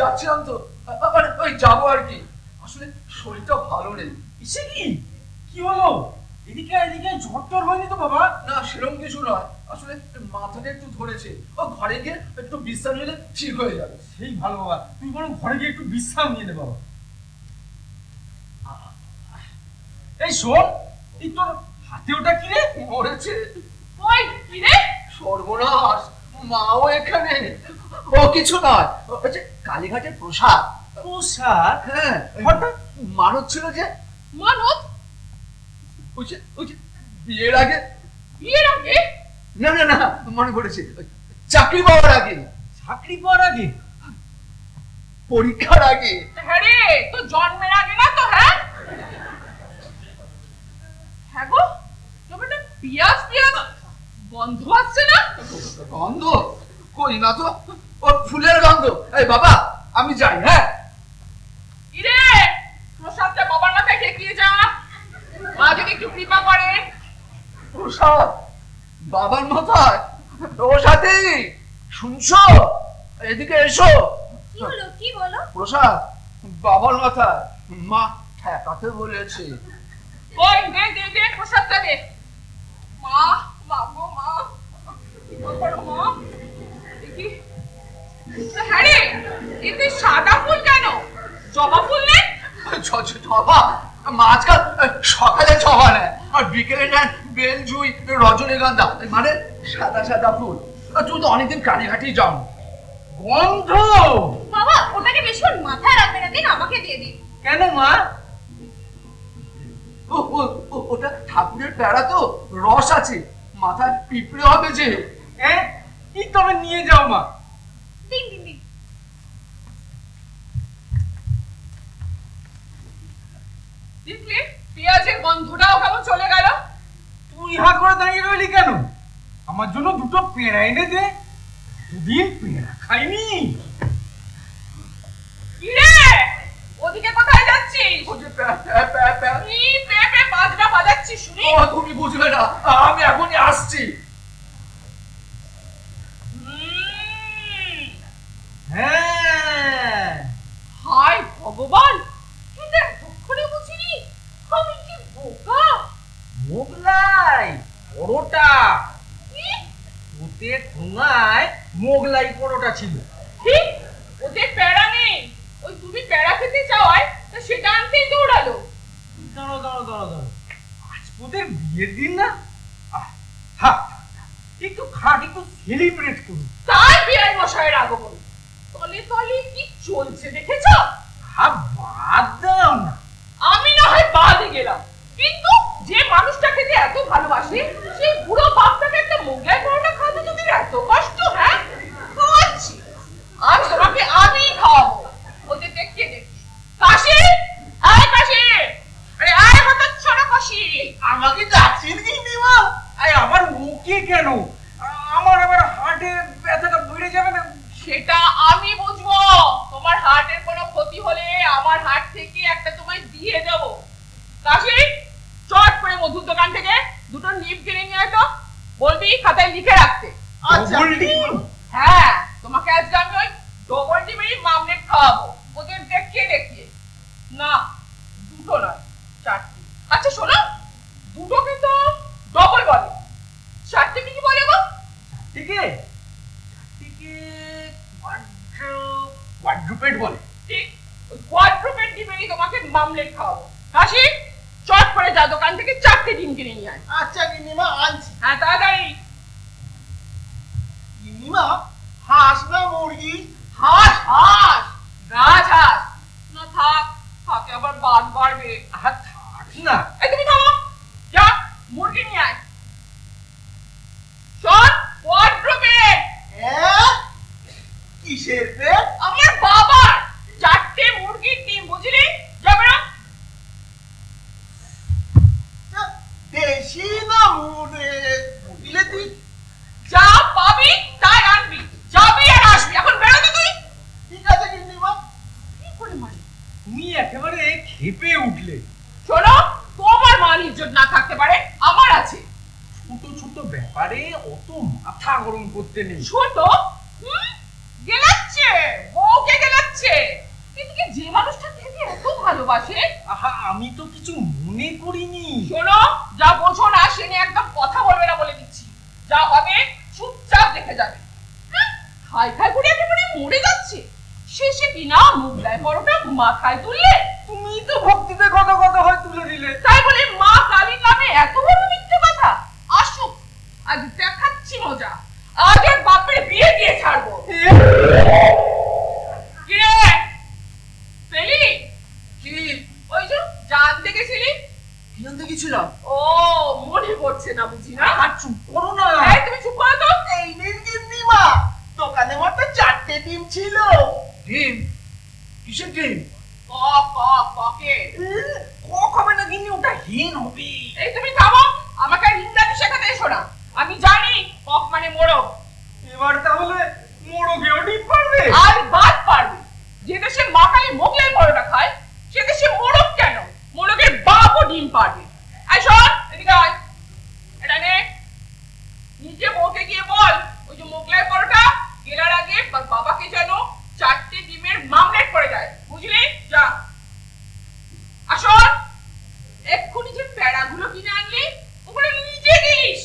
যাচ্ছিলাম তো, মানে ওই যাবো আর কি। আসলে শরীরটা ভালো নেই। ইসে কি হলো? এদিকে জ্বর টর হয়নি তো বাবা? না সেরকম কিছু নয়, আসলে মাথাটা একটু ধরেছে। ও ঘরে গিয়ে একটু বিশ্রাম নিলে ঠিক হয়ে যাবে। সেই ভালো বাবা, তুই বরং ঘরে গিয়ে একটু বিশ্রাম নিয়ে নে বাবা। এই শোন, এই তোর হাতে ওটা কি রে? মরেছে। ওই কি রে? সর্বনাশ, মাও এখানে। ও কিছু নয়, হচ্ছে কালীঘাটের প্রসাদ। প্রসাদ? হ্যাঁ, হঠাৎ মানত ছিল যে মানত? ওই যে বিয়ের আগে। বিয়ের আগে? না না না, মনে পড়েছে, চাকরি পাওয়ার আগে, চাকরি পাওয়ার আগে, পরীক্ষার আগে। হ্যাঁ রে, তো জন্মের আগে না তো? হ্যাঁ হ্যাঁ গো, তবে না পিয়াজ গন্ধ আসছে না? গন্ধ কই না তো, ওর ফুলের গন্ধ। এই বাবা, আমি যাই। হ্যাঁ ইরে, প্রসাদটা বাবার মাথায় ঠেকিয়ে যা, মা যদি একটু কৃপা করে। প্রসাদ বাবার মাথায়? ওর সাথেই শুনছো? এদিকে এসো। কি হলো, কি বলো? প্রসাদ বাবার মাথায় মা ঠেকাতে বলেছে। ওই দে দে দে, প্রসাদটা দে। মা, মা গো মা, কৃপা করো মা। দেখি, হ্যাঁ রে, এতে সাদা ফুল কেন? জবা ফুল নেই? জবা মা আজকাল সকালে জবা নেয়, আর বিকেলে নেয় বেল, জুই, রজনীগন্ধা, মানে সাদা সাদা ফুল। তুমি তো অনেকদিন কালীঘাটেই যাও। গন্ধ? বাবা, ওটাকে বেশিক্ষণ মাথায় রাখবে না, দিন আমাকে দিয়ে দিন। কেন মা? ওটা ঠাকুরের প্যারা তো, রস আছে, মাথায় পিঁপড়ে হবে যে। হ্যাঁ, কি তবে নিয়ে যাও মা। দিন দিন দিন। দেখলে পেঁয়াজের গন্ধটাও কেমন চলে গেল? তুই হা করে দাঁড়িয়ে রইলি কেন? আমার জন্য দুটো পেঁড়া এনে দে, দুদিন পেঁড়া খাইনি। কি রে, ওদিকে কোথায় যাচ্ছিস? ও যে প্যা, প্যা, প্যা, প্যা। কি পে পে বাজনা বাজাচ্ছিস শুনি? ও তুমি বুঝবে না, আমি এখনই আসছি। হ্যাঁ, হায় ভগবান, এটা এতক্ষণে বুঝিনি? আমি কি বোকা! মোগলাই পরোটা। কি? ওতে খোঙায় মোগলাই পরোটা ছিল। ঠিক, ওদের প্যারা নেই। ওই তুমি প্যারা খেতে চাওয়ায় তা সেটা আনতেই দৌড়ালো। দাঁড়ো, আজ ওদের বিয়ের দিন না? হা, একটু খাট, একটু সেলিব্রেট করুন। তার বিয়ার মশাইয়ের আগমন, তলে তলে কি চলছে দেখেছো? বাদ দাও না। আমি না হয় বাদে গেলাম, কিন্তু যে মানুষটা খেতে এত ভালোবাসে সেই বুড়ো বাপটাকে একটা মোগলাই পরোটা খাওয়াতে তোদের এত কষ্ট? হ্যাঁ, খাওয়াচ্ছি আজ তোমাকে, আমি খাওয়াবো। ওদের দেখে দেখি। কাশি, আয় কাশি, আরে আয় হঠাৎ ছড়া কাশি। আমাকে ডাকছেন কি নিমা? আমার মুখে কেন? আমার আবার হার্টে ব্যথাটা বেড়ে যাবে না? সেটা আমি বুঝবো। তোমার হার্টের কোনো ক্ষতি হলে আমার হার্ট থেকে একটা তোমায় দিয়ে দেব। কাশি, চট করে মধুর দোকান থেকে দুটো নিপ কিনে নিয়ে আয় তো, বলবি খাতায় লিখে রাখতে। ডবল ডিম? হ্যাঁ, তোমাকে আজকে আমি ওই ডবল ডিমেরই মামলেট খাওয়াবো, ওদের দেখিয়ে দেখিয়ে। না, দুটো নয়, চারটে। আচ্ছা শোনো, দুটোকে তো ডবল বলে, চারটে কি বলে গো? থেকে কোয়াড্রুপেড বলে। ঠিক, ওই কোয়াড্রুপেড ডিমেরই তোমাকে মামলেট খাওয়াবো। কাশি, চট করে যা দোকান থেকে চারটে ডিম কিনে নিয়ে আয়। আচ্ছা গিন্নিমা, আনছি। হ্যাঁ তাড়াতাড়ি। গিন্নিমা, হাঁস না মুরগি? হাঁস, হাঁস, রাজহাঁস। না থাক, থাকে আবার বাদ বাড়বে। থাক না। এই তুমি থামো, যা মুরগি নিয়ে আয়। শোন, কোয়াড্রুপেড। হ্যাঁ, কিসের পেট? আমার বাবার চারটে মুরগির ডিম, বুঝলি? যাবে না? দেশি না বিলেতি? যা পাবি তাই আনবি, যাবি আর আসবি। এখন বেরোতে তুই। ঠিক আছে গিন্নিমা। কি করে মানে? তুমি একেবারে ক্ষেপে উঠলে। শোনো, তোমার মান ইজ্জত না থাকতে পারে, আমার আছে। ছোট ছোট ব্যাপারে অত মাথা গরম করতে নেই। ছোট? গেলাচ্ছে, বউকে গেলাচ্ছে যাচ্ছে। এদিকে যে মানুষটা থেকে এত ভালোবাসে, আহা, আমি তো কিছু মনে করিনি। শোনো, যা বোঝো না সে নিয়ে একদম কথা বলবে না বলে দিচ্ছি। যা হবে চুপচাপ দেখে যাবে। হ্যাঁ, খাই খাই করে একেবারে মরে যাচ্ছে, শেষে কিনা মুগলাই পরোটা মাথায় তুললে। তুমি তো ভক্তিতে কথা কথা হয় তুলে দিলে। তাই বলে মা কালীর নামে এত বড় মিথ্যে কথা। আসুক, আজ দেখাচ্ছি মজা। আজ ওর বাপের বিয়ে দিয়ে ছাড়বো। কে পেলি? কি ওই যে জানতে গেছিলি। কি জানতে গেছিলাম? ও, মনে পড়ছে না বুঝি না? আর চুপ করো না। এই তুমি চুপ করো তো। এই নিন গিন্নি মা, দোকানে মাত্র 4টে ডিম ছিল। ডিম? কিসের ডিম? ক ক ককে। কক হবে না গিন্নি, ওটা হিন হবে। এই তুমি থামো, আমাকে আর ইংরেজি শেখাতে এসো না। আমি জানি কক মানে মোরগ। এবার তাহলে মোড়কেও ডিম পারবে? আর বাদ পারবে। যে দেশে মা কালী মোগলাই পরোটা খায়, সে দেশে মোরগ কেন, মোরগের বাপও ডিম পারবে। আয় শোন, এদিকে আয়। এটা নে, নিজে বউকে গিয়ে বল ওই যে মোগলাই পরোটা গেলার আগে বাবাকে যেন 4টে ডিমের মামলেট করে যায়, বুঝলি? যা। আসুন, এক্ষুনি যে প্যাড়াগুলো কিনে আনলি ওগুলো নিজে দিস।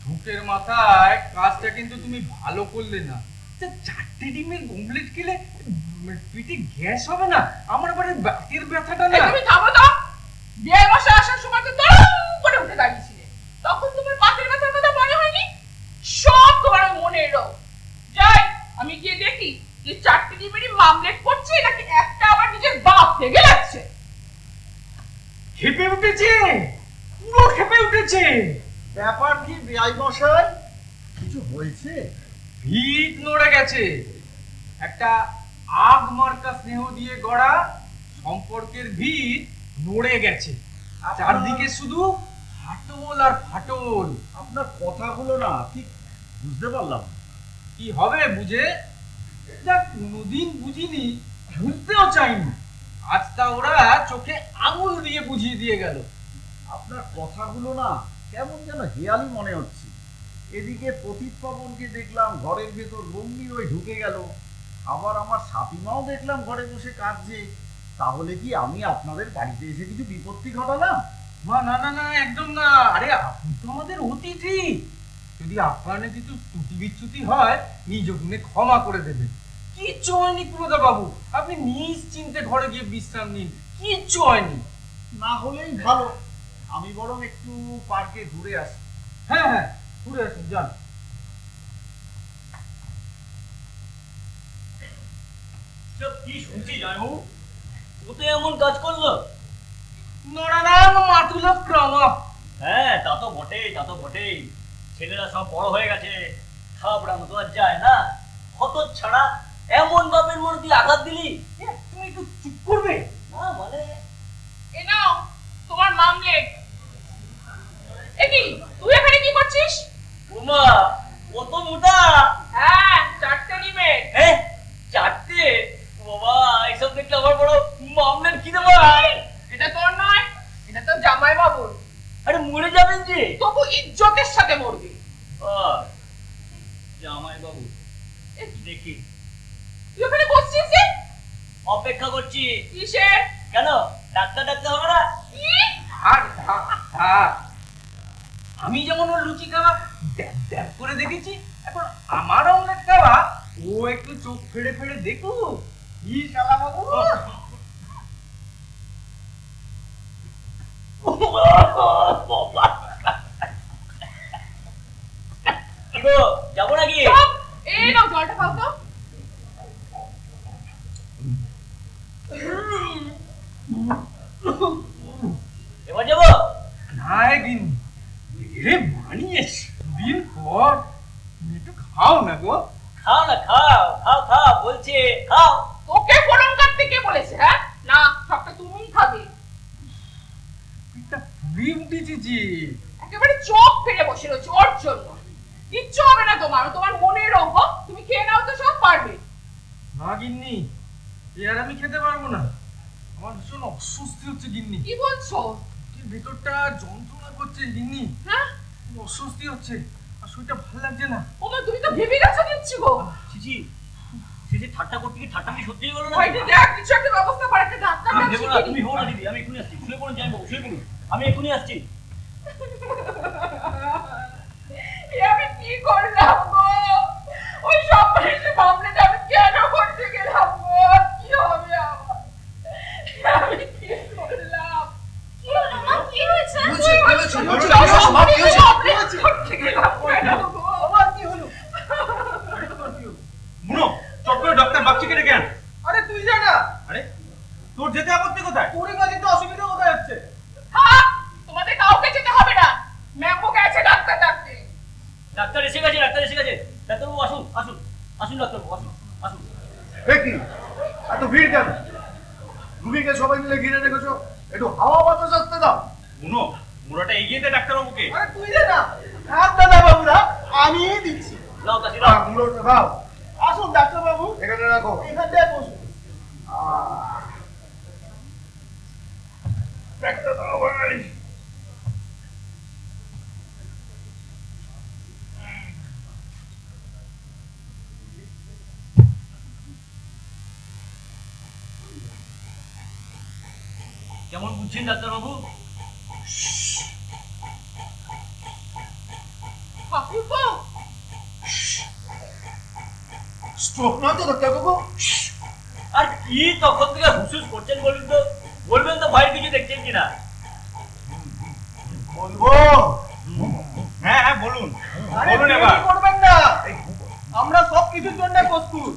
ঝুঁকের মাথায় কাজটা কিন্তু তুমি ভালো করলে না। 4টে ডিমের অমলেট খেলে পেটে গ্যাস হবে না? আমার বাড়ির বাতের ব্যথাটা না। এই তুমি থামো তো। বিয়ে বসে আসার সময় তো তরম করে উঠে দাঁড়িয়েছিলে, তখন তোমার পাতের ব্যথার কথা মনে হয়নি? সব তোমার মনের রোগ। যাই আমি গিয়ে দেখি যে 4টে ডিমেরই মামলেট করছে নাকি একটা আবার নিজের বাপ থেকে লাগছে। খেপে উঠেছে, পুরো খেপে উঠেছে। ব্যাপার কি বিআই মশাই, কিছু হয়েছে? ভিত নড়ে গেছে। একটা আগ মার্কা স্নেহ দিয়ে গড়া সম্পর্কের ভিত নড়ে গেছে। চারদিকে শুধু ফাটল আর ফাটল। আপনার কথাগুলো না ঠিক বুঝতে পারলাম না। কি হবে বুঝে? যা কোনোদিন বুঝিনি, বুঝতেও চাইনি, আজ তা ওরা চোখে আঙুল দিয়ে বুঝিয়ে দিয়ে গেল। আপনার কথাগুলো না কেমন যেন হেয়ালি মনে হচ্ছে। এদিকে পতিত পাবনকে দেখলাম ঘরের ভেতর গম্ভীর হয়ে ঢুকে গেল, আবার আমার সাপিমাও দেখলাম ঘরে বসে কাঁদছে। তাহলে কি আমি আপনাদের বাড়িতে এসে কিছু বিপত্তি ঘটালাম? মা, না না না, একদম না। আরে আপনি তো আমাদের অতিথি। যদি আপনার কিছু ত্রুটি বিচ্যুতি হয় নিজ গুণে ক্ষমা করে দেবেন। কিচ্ছু হয়নি পুরোদা বাবু, আপনি নিশ্চিন্তে ঘরে গিয়ে বিশ্রাম নিন, কিচ্ছু হয়নি। না হলেই ভালো, আমি বরং একটু পার্কে ঘুরে আসি। হ্যাঁ হ্যাঁ, ঘুরে আসুন, যান। সব কি শুনছি জানো? ও তো এমন কাজ করলো। নরানাং মাতুলা ক্রমা। হ্যাঁ, তা তো বটেই, তা তো বটেই। ছেলেরা সব বড় হয়ে গেছে, থাপড়ানো তো আর যায় না। হত ছাড়া এমন বাপের মনে তুই আঘাত দিলি। তুমি একটু চুপ করবে? না মানে এ নাও তোমার মামলেট। একি তুই এখানে কি করছিস? উমা, কত মোটা! হ্যাঁ, 4টে ডিমের। হ্যাঁ, 4টে! বাবা, এইসব দেখলে আমার বড় মামলের কি দেবো। এটা তোর নয়, এটা তো জামাই বাবুর। আরে মরে যাবেন যে। তবু ইজ্জতের সাথে মরবি। জামাই বাবু, দেখি তুই ওখানে বসছিস যে? অপেক্ষা করছি। কিসের? কেন, ডাক্তার ডাক্তার হবে না? কি? আর আমি যেমন ওর লুচি খাওয়া ড্যাব ড্যাব করে দেখেছি, এখন আমার অমলেট খাওয়া ও একটু চোখ ফেড়ে ফেড়ে দেখুক। কি শালা বাবু! কি গো, যাবো নাকি? চুপ! এই নাও জলটা খাও তো। এবার যাবো? না একদিন রে বানিয়েছ দিন পর, তুমি একটু খাও না গো। খাও না, খাও খাও খাও বলছে, খাও। তোকে ফোড়ন কাটতে কে বলেছে? হ্যাঁ, না, সবটা তুমিই খাবে। একটা ফুলি উঠেছে যে। একেবারে চোখ ফিরে বসে রয়েছে ওর জন্য। কিচ্ছু হবে না তোমার, তোমার মনের রোগ। তুমি খেয়ে নাও তো, সব পারবে। না গিন্নি, এ আর আমি খেতে পারবো না। আমার ভীষণ অস্বস্তি হচ্ছে গিন্নি। কি বলছো? কি ভেতরটা যন্ত্রণা করছে গিন্নি, হ্যাঁ, অস্বস্তি হচ্ছে, আর শরীরটা ভালো লাগছে না। ওমা, তুমি তো ভেবে গেছো দিচ্ছি গো। চিচি, সে যে ঠাট্টা করতে কি ঠাট্টা কি সত্যিই বলো না? ওইটা দেখ কিছু একটা ব্যবস্থা করে একটা ডাক্তার তুমি ডাকছি ভেবো না, তুমি ভেবো না দিদি, আমি এখনই আসছি। শুয়ে পড়ুন জামাইবাবু, শুয়ে পড়ুন, আমি এখনই আসছি। আমি কি করলাম গো? ওই সব মানুষের মামলাটা আমি কেন করতে গেলাম গো? কি হবে আমার? আমি কি করলাম? কি হলো মা, কি হয়েছে? করতে গেলাম কেন গো? আমার কি হলো? বুনো, চট করে ডাক্তার বাচ্চাকে ডেকে আন। আরে তুই জানা, আরে তোর যেতে আপত্তি কোথায়? তোর কাছে তো অসুবিধা কোথায় হচ্ছে? হ্যাঁ, তোমাদের কাউকে যেতে হবে না। ম্যাম্বো গেছে ডাক্তার ডাকতে। ডাক্তার এসে গেছে, ডাক্তার এসে গেছে। ডাক্তারবাবু আসুন, আসুন, আসুন ডাক্তারবাবু, আসুন, আসুন। কি এত ভিড় কেন? রুগীকে সবাই মিলে ঘিরে রেখেছো, একটু হাওয়া বাতাস আসতে দাও। বুনো, মুড়াটা এগিয়ে দে ডাক্তারবাবুকে। আরে তুই জানা, হাত দাদা বাবুরা, আমিই দিচ্ছি। লাও কাশি লাও। মুড়োটা খাও, আসুন ডাক্তার বাবু, এখানে রাখো। এখানটায় বসুন। একটা দাও ভাই। কেমন বুঝছেন ডাক্তারবাবু? বাবু, স্ট্রোক নয় তো ডাক্তারবাবু? আর কি তখন থেকে হুসুস করছেন বলুন তো? বলবেন তো ভয়ের কিছু দেখছেন কিনা? বলবো? হ্যাঁ হ্যাঁ বলুন, আরে বলুন দেরি এবার। করবেন না, আমরা সব কিছুর জন্য প্রস্তুত।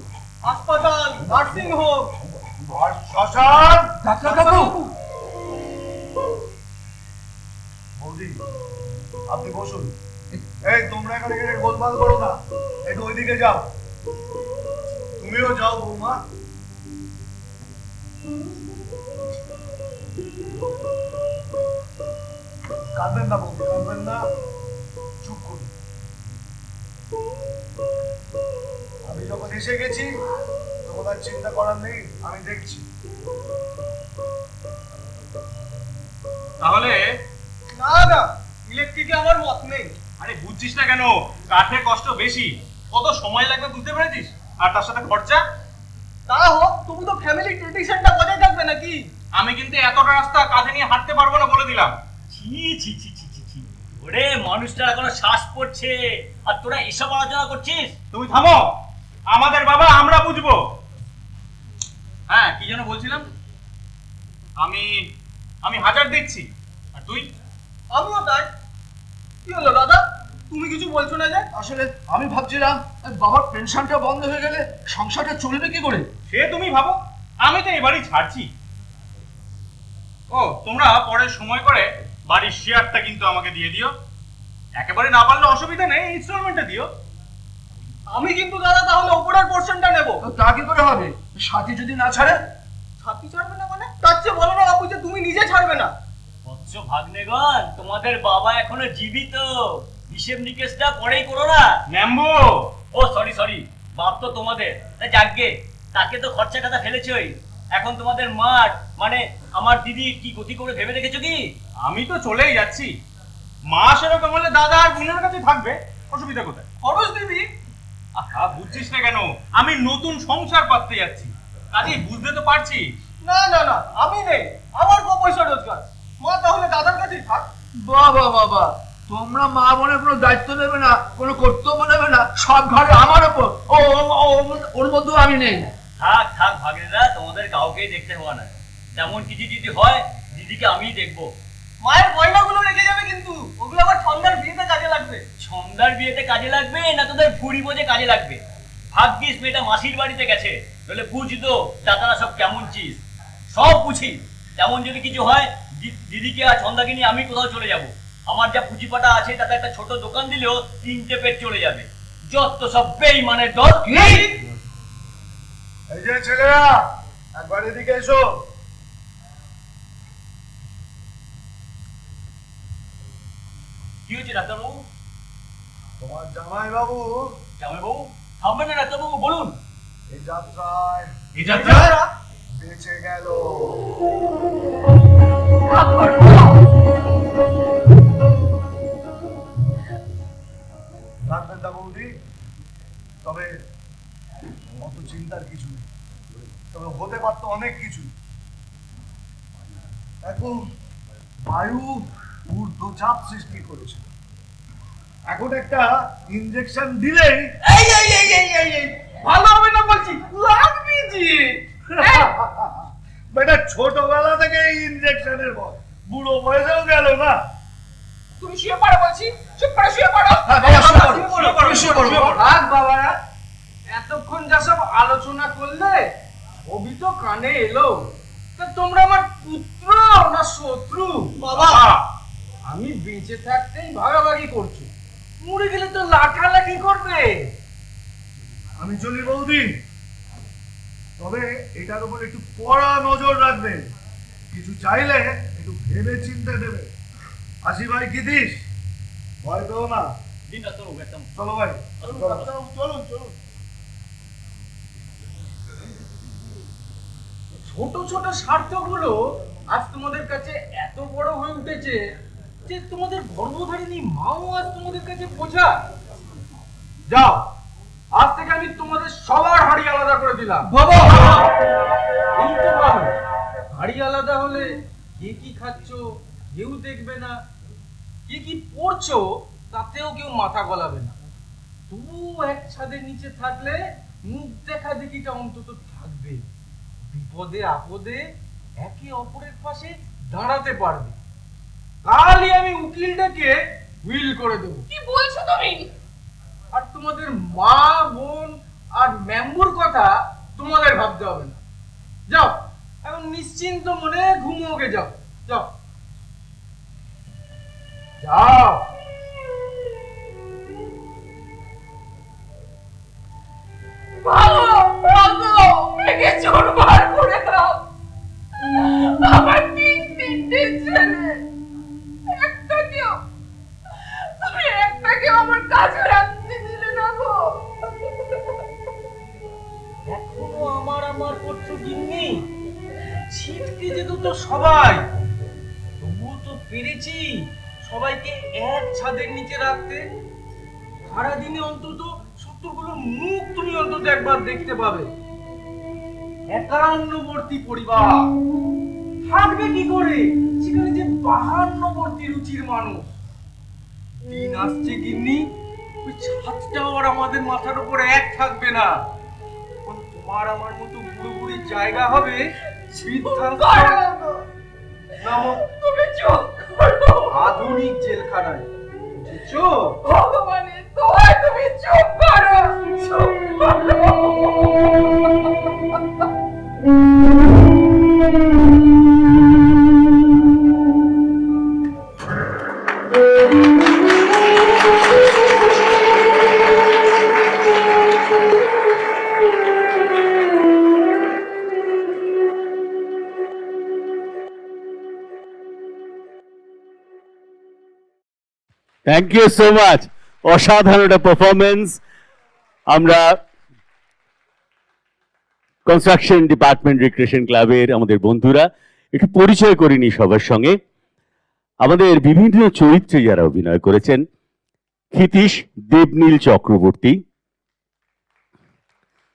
হাসপাতাল, নার্সিং হোম, শ্মশান। ডাক্তারবাবু, বৌদি, আপনি বসুন। এই তোমরা এখানে গিয়ে গোলমাল করো না, একটু ওইদিকে যাও। তুমিও যাও বৌমা। কাঁদবেন না বৌদি, কাঁদবেন না, চুপ করুন। আমি যখন এসে গেছি তখন আর চিন্তা করার নেই, আমি দেখছি। তাহলে না না, ইলেকট্রিকে আমার মত নেই। আরে বুঝছিস না কেন? কাঠে কষ্ট বেশি, কত সময় লাগবে বুঝতে পেরেছিস? আর তার সাথে খরচা। তা হোক, তবু তো ফ্যামিলি ট্রেডিশনটা বজায় থাকবে নাকি? আমি কিন্তু এতটা রাস্তা কাঁধে নিয়ে হাঁটতে পারবো না বলে দিলাম। ছি ছি ছি ছি ছি ছি। ওরে মানুষটার এখনো শ্বাস পড়ছে আর তোরা এসব আলোচনা করছিস? তুমি থামো, আমাদের বাবা আমরা বুঝবো। হ্যাঁ কি যেন বলছিলাম? আমি আমি 1000 দিচ্ছি, আর তুই? আমিও তাই। কি হলো দাদা, তুমি কিছু বলছো না যে? আসলে আমি ভাবছিলাম বাবার পেনশনটা বন্ধ হয়ে গেলে সংসারটা চলবে কি করে। সে তুমি ভাবো, আমি তো এবারই ছাড়ছি। ও তোমরা পরে সময় করে বাড়ির শেয়ারটা কিন্তু আমাকে দিয়ে দিও। একেবারে না পারলে অসুবিধা নেই, ইনস্টলমেন্টে দিও। আমি কিন্তু দাদা তাহলে ওপরের পোর্শনটা নেব। তো তা কি করে হবে? সাথী যদি না ছাড়ে? ছাতি ছাড়বে না মানে? তার চেয়ে বলো না বাবু যে তুমি নিজে ছাড়বে না। বৎস ভাগ্নেগণ, তোমাদের বাবা এখনো জীবিত, হিসেব নিকেশটা পরেই করো না। ন্যাম্বো, ও সরি সরি, বাপ তো তোমাদের, তা যাকগে, তাকে তো খরচা টাকা ফেলেছই। এখন তোমাদের মার মানে আমার দিদি কি গতি করে ভেবে দেখেছো কি? আমি তো চলেই যাচ্ছি। মা সেরকম হলে দাদা আর বোনের কাছে থাকবে, অসুবিধা কোথায়? খরচ দিবি? আহা বুঝছিস না কেন? আমি নতুন সংসার পাততে যাচ্ছি, কাজেই বুঝতে তো পারছি। না না না, আমি নেই, আমার পয়সা রোজগার। মা তাহলে দাদার কাছেই থাক। বাবা বাবা, তোমরা মা বোনের কোনো দায়িত্ব নেবে না, কোনো কর্তব্য নেবে না, সব ঘরে আমার ওপর। ওর মধ্যেও আমি নেই। থাক থাক ভাগ্নেরা, তোমাদের কাউকেই দেখতে হওয়া না। তেমন কিছু যদি হয় দিদিকে আমিই দেখবো। মায়ের গয়নাগুলো রেখে যাবে কিন্তু, ওগুলো আবার সন্ধ্যার বিয়েতে কাজে লাগবে। সন্ধ্যার বিয়েতে কাজে লাগবে না তোদের ভুড়ি বোঝে কাজে লাগবে? ভাগ্যিস মেয়েটা মাসির বাড়িতে গেছে, নইলে বুঝতো দাদারা সব কেমন চিজ। সব বুঝি, তেমন যদি কিছু হয় দিদিকে আর সন্ধ্যাকে নিয়ে আমি কোথাও চলে যাব। আমার যা পুঁজিপাটা আছে তাতে একটা ছোট দোকান দিলেও 3টে পেট চলে যাবে। যত সব বেইমানের দল। এই যে ছেলেরা, একবার এদিকে এসো। কি হয়েছে ডাক্তারবাবু? তোমার জামাই বাবু জামাইবাবু থামবেন না ডাক্তারবাবু, বলুন। এই যাত্রায় এই যাত্রা বেঁচে গেল। থাকবেন না বৌদি, তবে অত চিন্তার কিছু নেই, তবে হতে পারতো অনেক কিছু। এখন বায়ু ঊর্ধ্বচাপ সৃষ্টি করেছে, এখন একটা ইনজেকশন দিলেই এই ভালো হবে না বলছি, লাগবে জি। বেটা ছোটবেলা থেকে এই ইনজেকশনের ভয়, বুড়ো বয়সেও গেল না। তুমি শুয়ে পড়ো বলছি, চুপ করে শুয়ে পড়ো। থাক বাবা, এতক্ষণ যা সব আলোচনা করলে সবই তো কানে এলো। তা তোমরা আমার পুত্র না শত্রু? বাবা, আমি বেঁচে থাকতেই ভাগাভাগি করছো, মরে গেলে তো লাঠালাঠি করবে। আমি চলি বৌদি, তবে এটার উপর একটু কড়া নজর রাখবেন, কিছু চাইলে একটু ভেবে চিন্তে দেবে। আসি ভাই, গীতিস, ভয় পেও না। দিন ডাক্তারবাবু একদম। চলো ভাই, চলুন চলুন। ছোট ছোট স্বার্থগুলো আজ তোমাদের কাছে এত বড় হয়ে উঠেছে যে তোমাদের গর্ভধারিণী মাও আজ তোমাদের কাছে বোঝা। যাও, আজ থেকে আমি তোমাদের সবার হাড়ি আলাদা করে দিলাম। বাবা, এই তো ভালো, হাড়ি আলাদা হলে কে কি খাচ্ছ কেউ দেখবে না, কে কি পড়ছো তাতেও কেউ মাথা গলাবে না। তবু এক ছাদের নিচে থাকলে মুখ দেখা দেখিটা অন্তত থাকবে, বিপদে আপদে একে অপরের পাশে দাঁড়াতে পারবে। কালই আমি উকিলটাকে উইল করে দেবো। কি বলছো তুমি? আর তোমাদের মা বোন আর মেম্বুর কথা তোমাদের ভাবতে হবে না। যাও, এখন নিশ্চিন্ত মনে ঘুমোকে যাও, যাও যাও। ভালো ভালো, ভেঙে চুরমার করে দাও। আমার তিনটে ছেলে, একটাকেও আমার কাছে রাখতে দিলে না গো। এখনো আমার আমার করছো গিন্নি, ছিটকে যেত তো সবাই, তবুও তো পেরেছি সবাইকে এক ছাদের নিচে রাখতে। সারাদিনে অন্তত শত্রুগুলো মুখ তুমি অন্তত একবার দেখতে পাবে। 51বর্তী পরিবার থাকবে কি করে সেখানে যে 52বর্তী রুচির মানুষ। দিন আসছে গিন্নি, ওই ছাদটাও আর আমাদের মাথার উপর এক থাকবে না। তোমার আমার মতো বুড়ো বুড়ির জায়গা হবে তুমি চুপ করো। আধুনিক জেলখানায়, বুঝেছো? ভগবানের দোহাই, তুমি চুপ করো, চুপ করো। থ্যাংক ইউ সো মাচ, অসাধারণ একটা পারফরমেন্স। আমরা কনস্ট্রাকশন ডিপার্টমেন্ট রিক্রিয়েশন ক্লাবের আমাদের বন্ধুরা একটু পরিচয় করিনি সবার সঙ্গে। আমাদের বিভিন্ন চরিত্রে যারা অভিনয় করেছেন: ক্ষিতীশ দেবনীল চক্রবর্তী,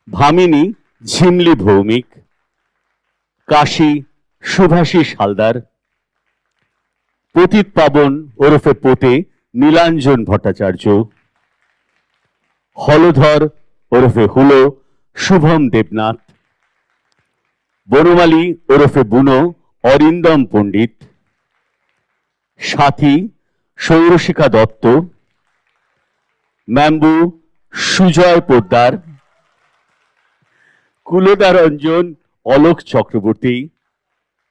ভামিনী ঝিমলি ভৌমিক, কাশী শুভাশিস হালদার, পতিত পাবন ওরফে পোতে নীলাঞ্জন ভট্টাচার্য, হলধর ওরফে হুলো শুভম দেবনাথ, বনমালী ওরফে বুনো অরিন্দম পণ্ডিত, সাথী সৌরশিখা দত্ত, ম্যাম্বু সুজয় পোদ্দার, কুলদা রঞ্জন অলোক চক্রবর্তী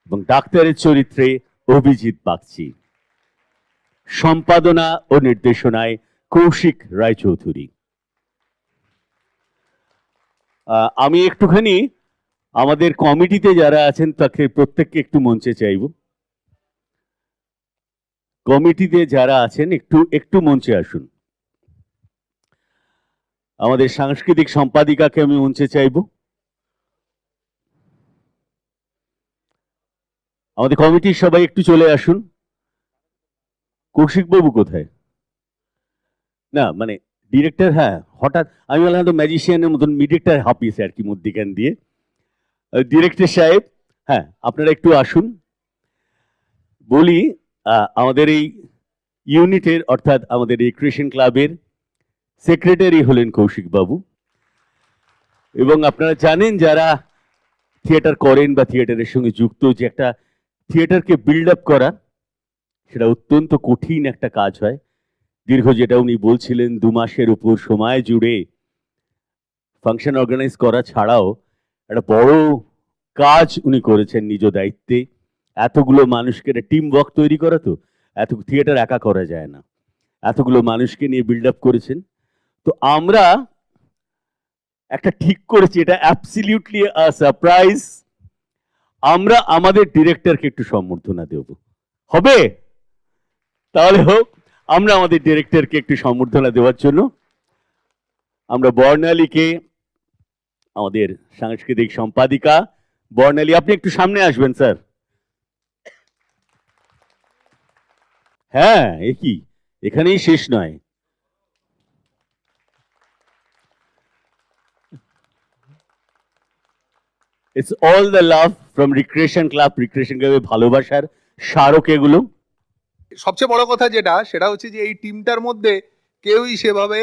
এবং ডাক্তারের চরিত্রে অভিজিৎ বাগচি। সম্পাদনা ও নির্দেশনায় কৌশিক রায়চৌধুরী। আমি একটুখানি আমাদের কমিটিতে যারা আছেন তাকে প্রত্যেককে একটু মঞ্চে চাইব। কমিটিতে যারা আছেন একটু একটু মঞ্চে আসুন। আমাদের সাংস্কৃতিক সম্পাদিকাকে আমি মঞ্চে চাইব। আমাদের কমিটির সবাই একটু চলে আসুন। কৌশিক বাবু কোথায়? না মানে ডিরেক্টর, হ্যাঁ হঠাৎ আমি বললাম তো ম্যাজিশিয়ানের মতন ডিরেক্টর হাঁপিয়েছে আর কি মধ্যিখান দিয়ে। ডিরেক্টর সাহেব, হ্যাঁ আপনারা একটু আসুন। বলি আমাদের এই ইউনিটের অর্থাৎ আমাদের রিক্রিয়েশন ক্লাবের সেক্রেটারি হলেন কৌশিক বাবু, এবং আপনারা জানেন যারা থিয়েটার করেন বা থিয়েটারের সঙ্গে যুক্ত, যে একটা থিয়েটারকে বিল্ড আপ করা সেটা অত্যন্ত কঠিন একটা কাজ হয়। দীর্ঘ, যেটা উনি বলছিলেন, 2 মাসের উপর সময় জুড়ে ফাংশন অর্গানাইজ করা ছাড়াও একটা বড় কাজ উনি করেছেন নিজ দায়িত্বে। এতগুলো মানুষকে একটা টিম ওয়ার্ক তৈরি করা, তো এত থিয়েটার একা করা যায় না, এতগুলো মানুষকে নিয়ে বিল্ড আপ করেছেন। তো আমরা একটা ঠিক করেছি, এটা অ্যাবসলিউটলি আ সারপ্রাইজ, আমরা আমাদের ডিরেক্টরকে একটু সম্বর্ধনা দেব। হবে? তাহলে হোক, আমরা আমাদের ডিরেক্টরকে একটু সম্বর্ধনা দেওয়ার জন্য আমরা বর্ণালীকে, আমাদের সাংস্কৃতিক সম্পাদিকা বর্ণালী, আপনি একটু সামনে আসবেন স্যার। হ্যাঁ, এ কি, এখানেই শেষ নয়। It's all the love from Recreation Club, Recreation Club এর ভালোবাসার স্মারক এগুলো। সবচেয়ে বড় কথা যেটা, সেটা হচ্ছে যে এই টিমটার মধ্যে কেউই সেভাবে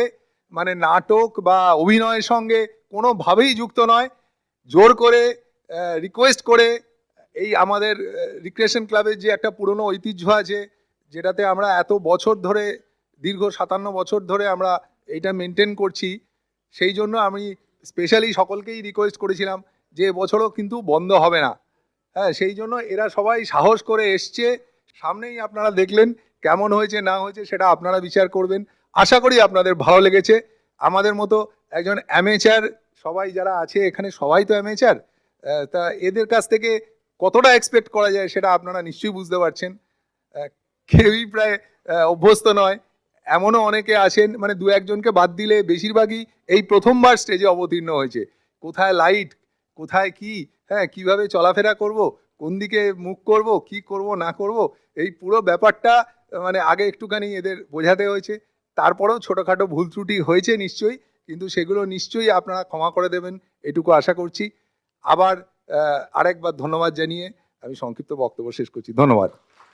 মানে নাটক বা অভিনয়ের সঙ্গে কোনোভাবেই যুক্ত নয়। জোর করে রিকোয়েস্ট করে এই আমাদের রিক্রিয়েশন ক্লাবের যে একটা পুরনো ঐতিহ্য আছে, যেটাতে আমরা এত বছর ধরে, দীর্ঘ 57 বছর ধরে আমরা এইটা মেনটেন করছি, সেই জন্য আমি স্পেশালি সকলকেই রিকোয়েস্ট করেছিলাম যে এবছরও কিন্তু বন্ধ হবে না। হ্যাঁ, সেই জন্য এরা সবাই সাহস করে এসছে। সামনেই আপনারা দেখলেন কেমন হয়েছে না হয়েছে, সেটা আপনারা বিচার করবেন। আশা করি আপনাদের ভালো লেগেছে। আমাদের মতো একজন অ্যামেচার, সবাই যারা আছে এখানে সবাই তো অ্যামেচার, তা এদের কাছ থেকে কতটা এক্সপেক্ট করা যায় সেটা আপনারা নিশ্চয়ই বুঝতে পারছেন। কেউই প্রায় অভ্যস্ত নয়, এমনও অনেকে আছেন, মানে 2-1জনকে বাদ দিলে বেশিরভাগই এই প্রথমবার স্টেজে অবতীর্ণ হয়েছে। কোথায় লাইট, কোথায় কি, হ্যাঁ কিভাবে চলাফেরা করব, কোন দিকে মুখ করব, কি করব না করব, এই পুরো ব্যাপারটা মানে আগে একটুখানি এদের বোঝাতে হয়েছে। তারপরেও ছোটোখাটো ভুল ত্রুটি হয়েছে নিশ্চয়ই, কিন্তু সেগুলো নিশ্চয়ই আপনারা ক্ষমা করে দেবেন, এটুকু আশা করছি। আবার আরেকবার ধন্যবাদ জানিয়ে আমি সংক্ষিপ্ত বক্তব্য শেষ করছি। ধন্যবাদ।